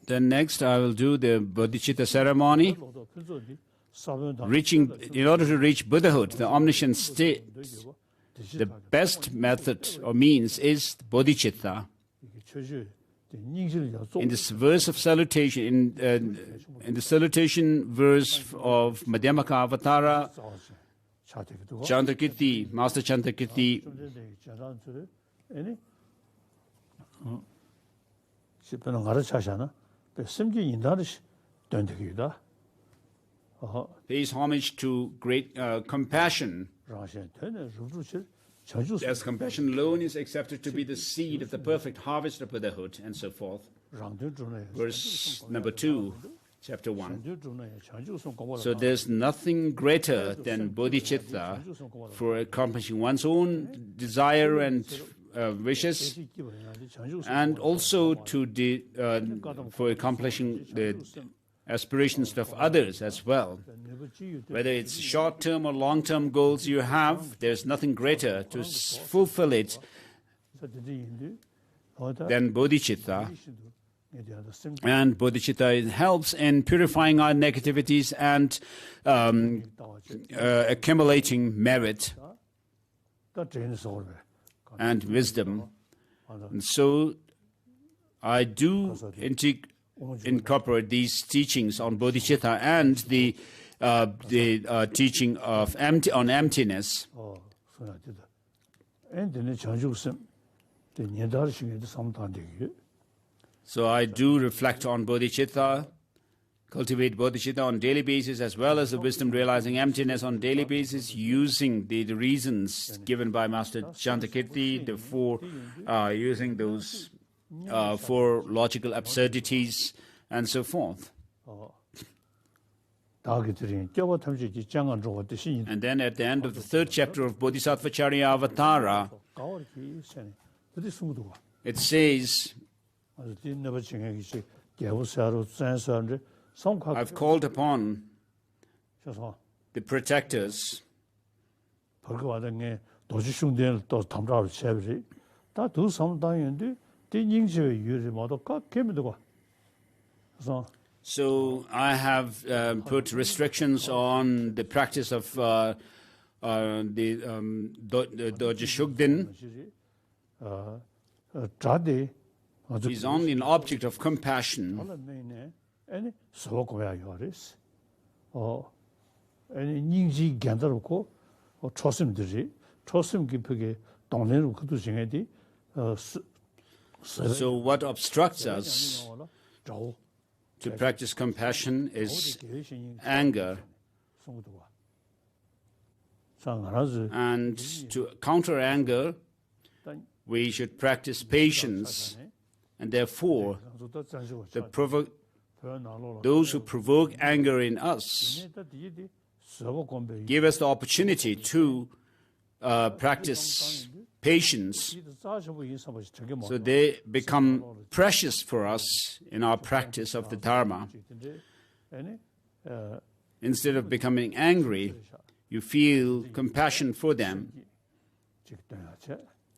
then next I will do the bodhicitta ceremony. In order to reach Buddhahood, the omniscient state, the best method or means is bodhicitta. In this verse of salutation, in the salutation verse of Madhyamaka Avatara, Chandrakirti, Master Chandrakirti, pays homage to great compassion. As compassion alone is accepted to be the seed of the perfect harvest of Buddhahood, and so forth. Verse number 2, chapter 1. So there's nothing greater than bodhicitta for accomplishing one's own desire and wishes, and also for accomplishing the aspirations of others as well. Whether it's short-term or long-term goals you have, there's nothing greater to fulfill it than bodhicitta. And bodhicitta helps in purifying our negativities and accumulating merit and wisdom. And so I do incorporate these teachings on bodhicitta and the teaching of on emptiness. So I do reflect on bodhicitta, cultivate bodhicitta on daily basis, as well as the wisdom realizing emptiness on daily basis, using the reasons given by Master Chandrakirti, using those 4 logical absurdities and so forth. And then at the end of the 3rd chapter of Bodhisattvacharya Avatara, it says, I've called upon the protectors So I have put restrictions on the practice of the Doji Shugden. He's only an object of compassion. 아니 소고야 요리스. 아니 닝지 간다고 초심들이 초심 깊게 동네로 그도 정해디 So what obstructs us to practice compassion is anger. And to counter anger, we should practice patience. And therefore, those who provoke anger in us give us the opportunity to practice patience. So they become precious for us in our practice of the Dharma. Instead of becoming angry, you feel compassion for them.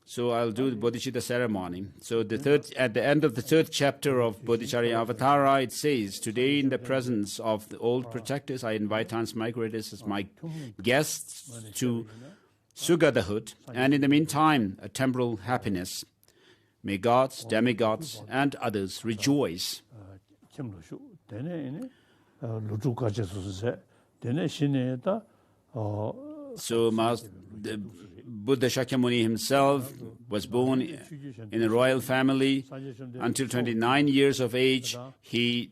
So I'll do the Bodhicitta ceremony. So at the end of the third chapter of Bodhicharya Avatara, it says, "Today in the presence of the old protectors, I invite transmigrators as my guests to Sugadhahood, and in the meantime, a temporal happiness. May gods, demigods, and others rejoice." So the Buddha Shakyamuni himself was born in a royal family. Until 29 years of age, he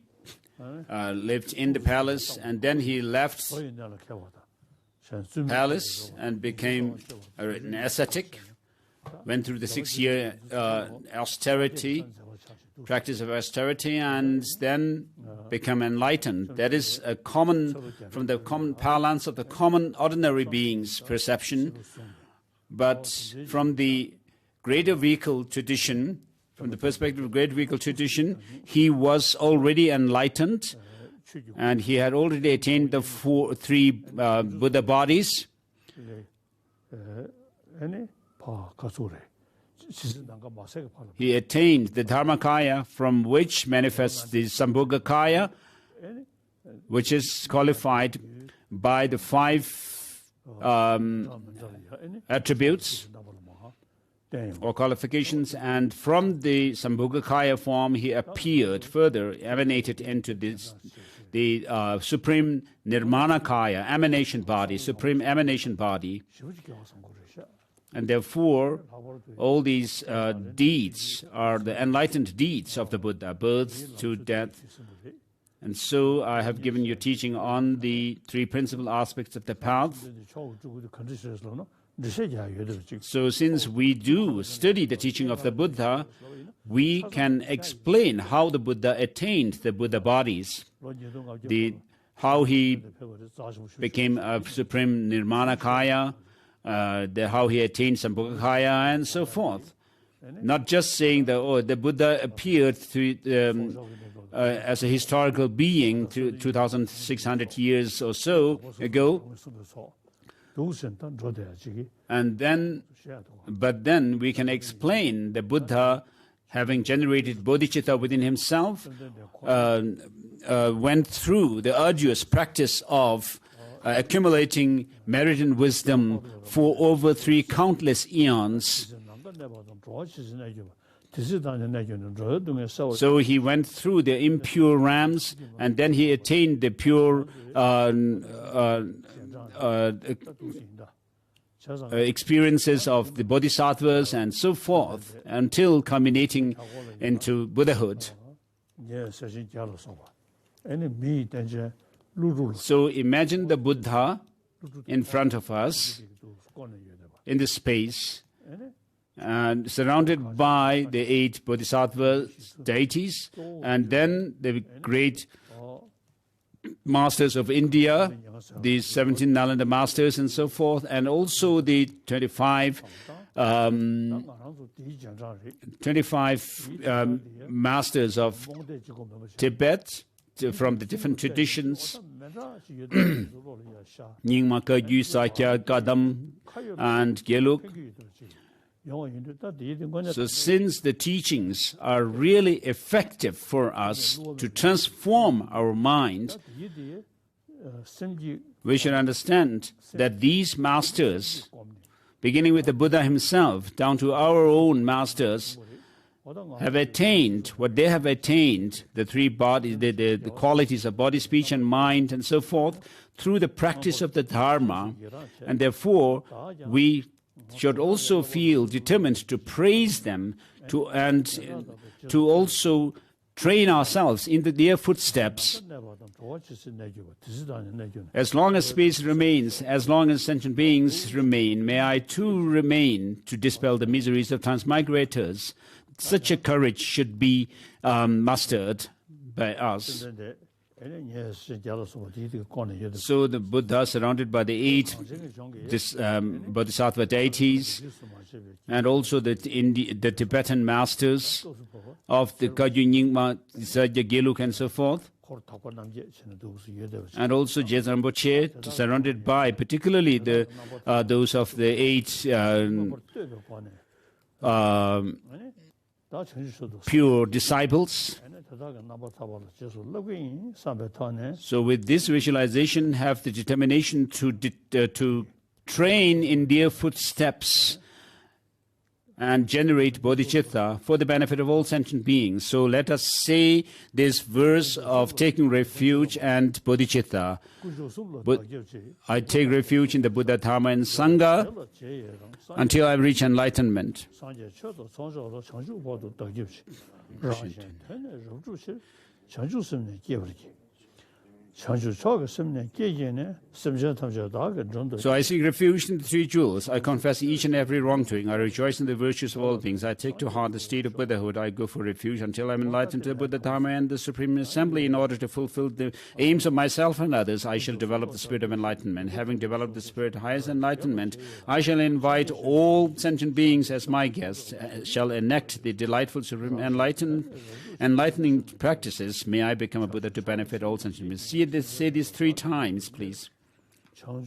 lived in the palace, and then he left palace and became an ascetic, went through the 6-year practice of austerity, and then become enlightened. That is from the common parlance of the common ordinary being's perception. But from the greater vehicle tradition, from the perspective of greater vehicle tradition, he was already enlightened, and he had already attained the three Buddha bodies. He attained the Dharmakaya, from which manifests the Sambhogakaya, which is qualified by the 5 attributes or qualifications, and from the Sambhogakaya form he appeared further, emanated into the Supreme Nirmanakaya, emanation body, Supreme Emanation body. And therefore, all these deeds are the enlightened deeds of the Buddha, birth to death. And so I have given you teaching on the 3 principal aspects of the path. So since we do study the teaching of the Buddha, we can explain how the Buddha attained the Buddha bodies, how he became a Supreme Nirmanakaya, how he attained Sambhogakaya, and so forth. Not just saying that, the Buddha appeared as a historical being 2,600 years or so ago, but then we can explain the Buddha, having generated bodhicitta within himself, went through the arduous practice of accumulating merit and wisdom for over 3 countless eons. So he went through the impure realms, and then he attained the pure experiences of the bodhisattvas and so forth, until culminating into Buddhahood. So imagine the Buddha in front of us in this space, and surrounded by the 8 bodhisattva deities, and then the great masters of India, the 17 Nalanda masters and so forth, and also the 25 masters of Tibet, from the different traditions, Nyingma, Kagyu, Sakya, Kadam, and Geluk. So since the teachings are really effective for us to transform our mind, we should understand that these masters, beginning with the Buddha himself, down to our own masters, have attained what they have attained, the three bodies, the qualities of body, speech, and mind, and so forth, through the practice of the Dharma, and therefore we should also feel determined to praise them and to also train ourselves into their footsteps. As long as space remains, as long as sentient beings remain, may I too remain to dispel the miseries of transmigrators. Such a courage should be mustered by us. So the Buddha, surrounded by the 8 Bodhisattva deities, and also the Tibetan masters of the Kagyu Nyingma, Saga, Geluk, and so forth, and also Jezan Rinpoche, surrounded by particularly those of the 8 pure disciples. So with this visualization, have the determination to train in their footsteps and generate bodhicitta for the benefit of all sentient beings. So let us say this verse of taking refuge and bodhicitta. I take refuge in the Buddha, Dharma, and Sangha until I reach enlightenment. So I seek refuge in the 3 jewels. I confess each and every wrongdoing. I rejoice in the virtues of all beings. I take to heart the state of Buddhahood. I go for refuge until I am enlightened to the Buddha, Dharma, and the Supreme Assembly. In order to fulfill the aims of myself and others, I shall develop the spirit of enlightenment. Having developed the spirit of highest enlightenment, I shall invite all sentient beings as my guests, shall enact the delightful, supreme, enlightening practices. May I become a Buddha to benefit all sentient beings. Say this 3 times, please. I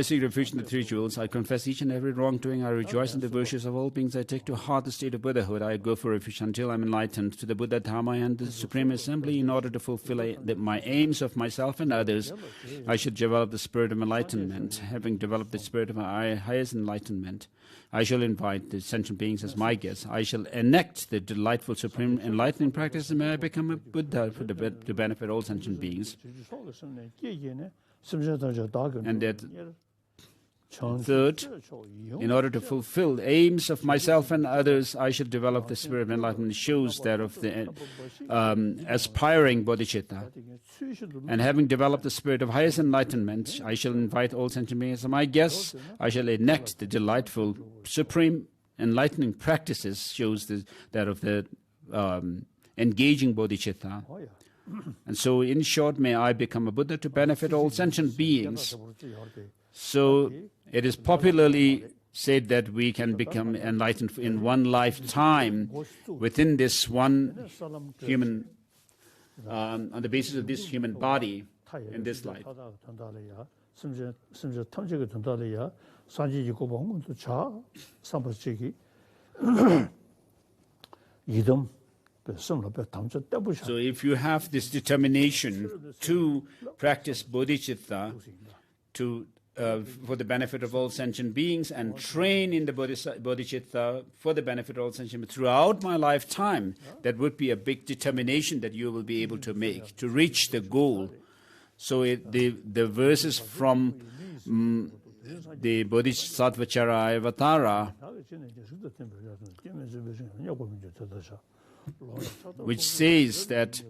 seek refuge in the 3 jewels. I confess each and every wrongdoing. I rejoice in the virtues of all beings. I take to heart the state of Buddhahood. I go for refuge until I am enlightened to the Buddha, Dharma, and the Supreme Assembly. In order to fulfill my aims of myself and others, I should develop the spirit of enlightenment. Having developed the spirit of my highest enlightenment, I shall invite the sentient beings as my guests. I shall enact the delightful, supreme, enlightening practice, and may I become a Buddha to benefit all sentient beings. And that third, in order to fulfill the aims of myself and others, I should develop the spirit of enlightenment. Shows that of the aspiring bodhicitta. And having developed the spirit of highest enlightenment, I shall invite all sentient beings as my guests. I shall enact the delightful, supreme, enlightening practices. Shows that of the engaging bodhicitta. And so, in short, may I become a Buddha to benefit all sentient beings. So, it is popularly said that we can become enlightened in one lifetime within this one human, on the basis of this human body in this life. So if you have this determination to practice bodhicitta for the benefit of all sentient beings and train in the bodhicitta for the benefit of all sentient beings throughout my lifetime, that would be a big determination that you will be able to make to reach the goal. So the verses from the Bodhisattvacharya Avatara, which says that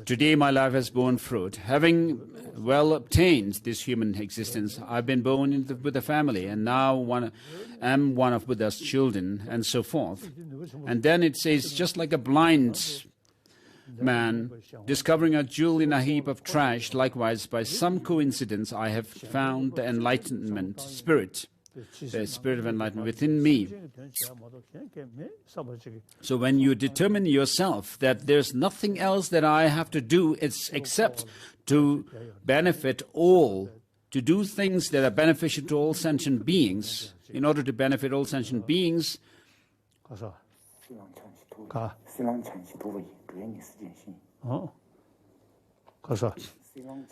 today my life has borne fruit. Having well obtained this human existence, I've been born into the Buddha family, and now am one of Buddha's children, and so forth. And then it says, just like a blind man discovering a jewel in a heap of trash, likewise, by some coincidence, I have found the enlightenment spirit. The spirit of enlightenment within me. So when you determine yourself that there's nothing else that I have to do except to benefit all, to do things that are beneficial to all sentient beings, in order to benefit all sentient beings,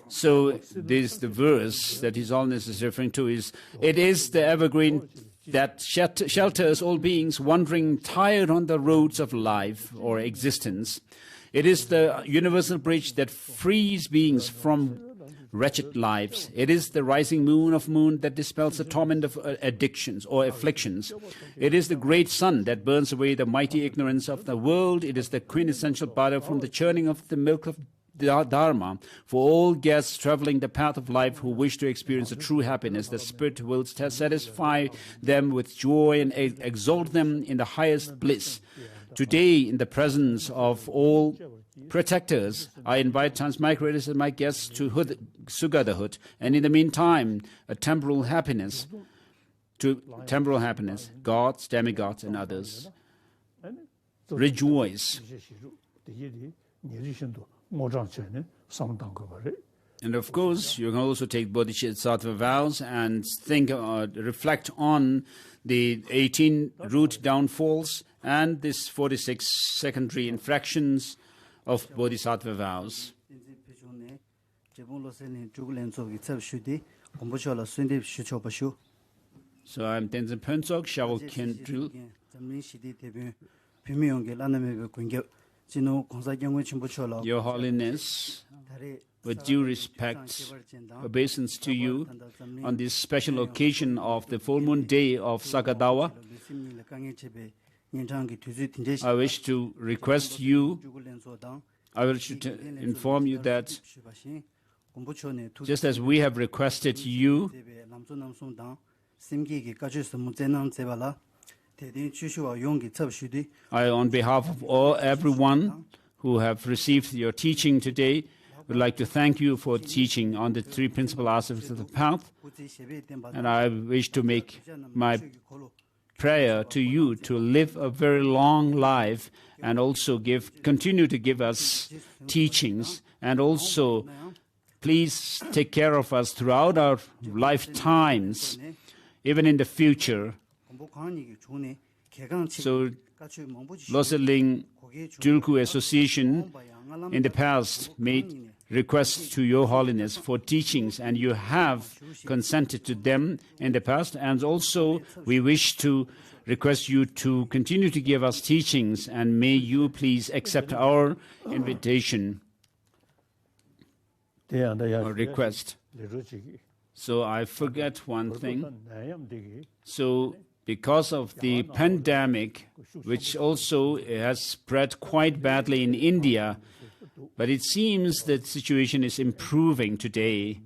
So this the verse that His Holiness is referring to is, it is the evergreen that shelters all beings wandering tired on the roads of life or existence. It is the universal bridge that frees beings from wretched lives. It is the rising moon that dispels the torment of addictions or afflictions. It is the great sun that burns away the mighty ignorance of the world. It is the quintessential butter from the churning of the milk of Dharma for all guests traveling the path of life who wish to experience a true happiness. The Spirit will satisfy them with joy and exalt them in the highest bliss. Today, in the presence of all protectors, I invite transmigrators and my guests to Sugadahood, and in the meantime, a temporal happiness, gods, demigods, and others. Rejoice. And of course, you can also take Bodhisattva vows and think, reflect on the 18 root downfalls and this 46 secondary infractions of Bodhisattva vows. So I'm Tenzin Pönsok, Shao Kendru. Your Holiness, with due respect, obeisance to you on this special occasion of the full moon day of Saka Dawa, I wish to request you, I wish to inform you that just as we have requested you, I, on behalf of everyone who have received your teaching today, would like to thank you for teaching on the three principal aspects of the path. And I wish to make my prayer to you to live a very long life and also continue to give us teachings, and also please take care of us throughout our lifetimes, even in the future. So, Loseling Julku Association in the past made requests to Your Holiness for teachings, and you have consented to them in the past. And also, we wish to request you to continue to give us teachings, and may you please accept our invitation or request. So I forget one thing. So because of the pandemic, which also has spread quite badly in India, but it seems that the situation is improving today.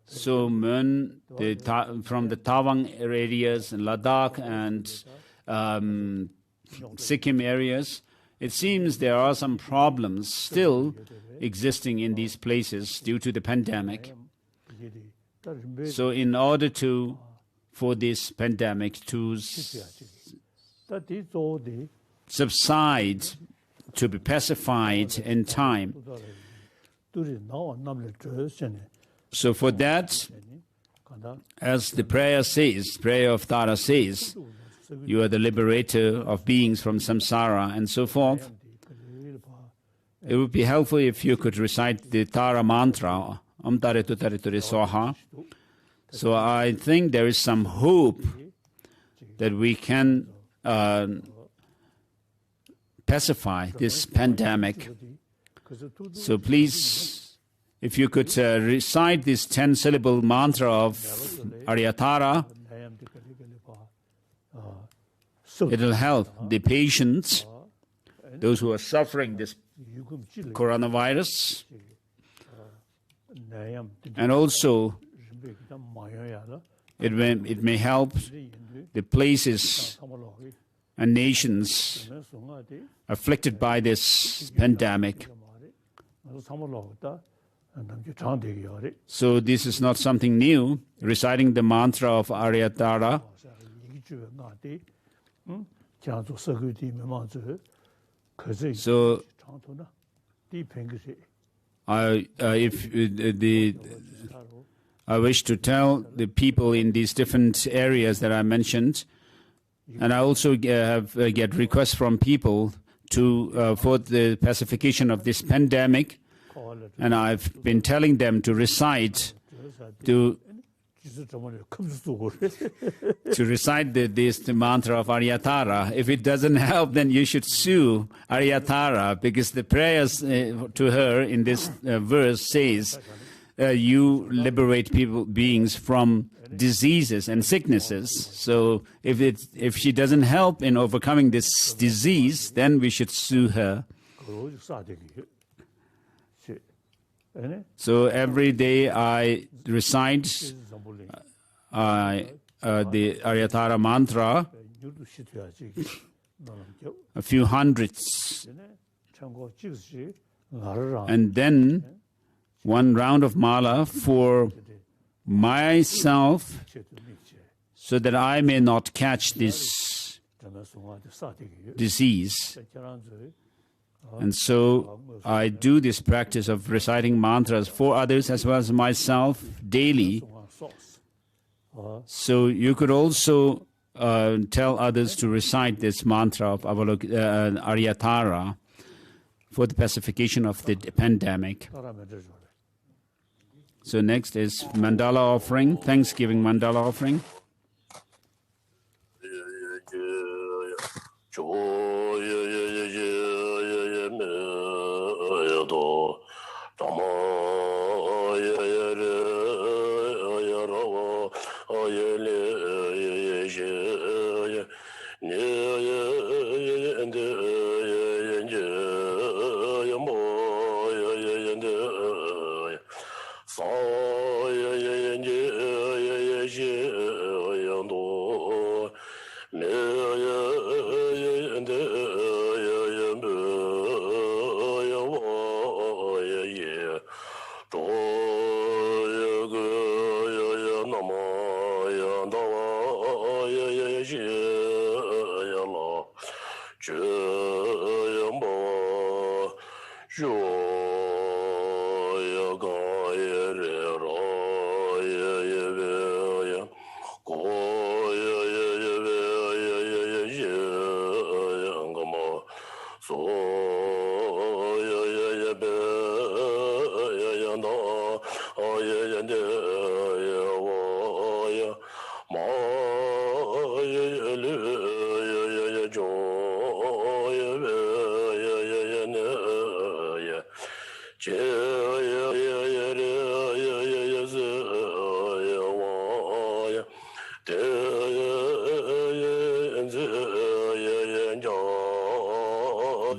So from the Tawang areas and Ladakh and Sikkim areas, it seems there are some problems still existing in these places due to the pandemic. So in order for this pandemic to subside, to be pacified in time. So for that, as the prayer of Tara says, you are the liberator of beings from samsara and so forth. It would be helpful if you could recite the Tara mantra, Om Tare Tu Tare Ture Swaha. So I think there is some hope that we can pacify this pandemic. So please, if you could recite this 10-syllable mantra of Aryatara, it will help the patients, those who are suffering this coronavirus, and also it may help the places and nations afflicted by this pandemic. So this is not something new, reciting the mantra of Aryatara. So I wish to tell the people in these different areas that I mentioned, and I also get requests from people for the pacification of this pandemic. And I've been telling them to recite to recite the mantra of Aryatara. If it doesn't help, then you should sue Aryatara, because the prayers to her in this verse says, you liberate beings from diseases and sicknesses. So if she doesn't help in overcoming this disease, then we should sue her. So every day I recite the Aryatara mantra, a few hundreds, and then one round of mala for myself, so that I may not catch this disease. And so I do this practice of reciting mantras for others as well as myself daily. So you could also tell others to recite this mantra of Aryatara for the pacification of the pandemic. So next is mandala offering, Thanksgiving mandala offering.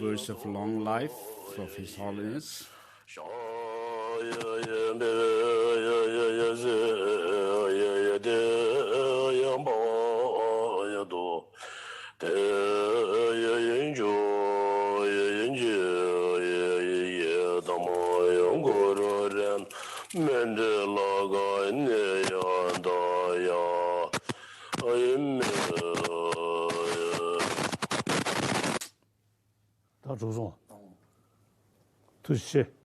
Verse of long life of His Holiness. 다 조성. 두시.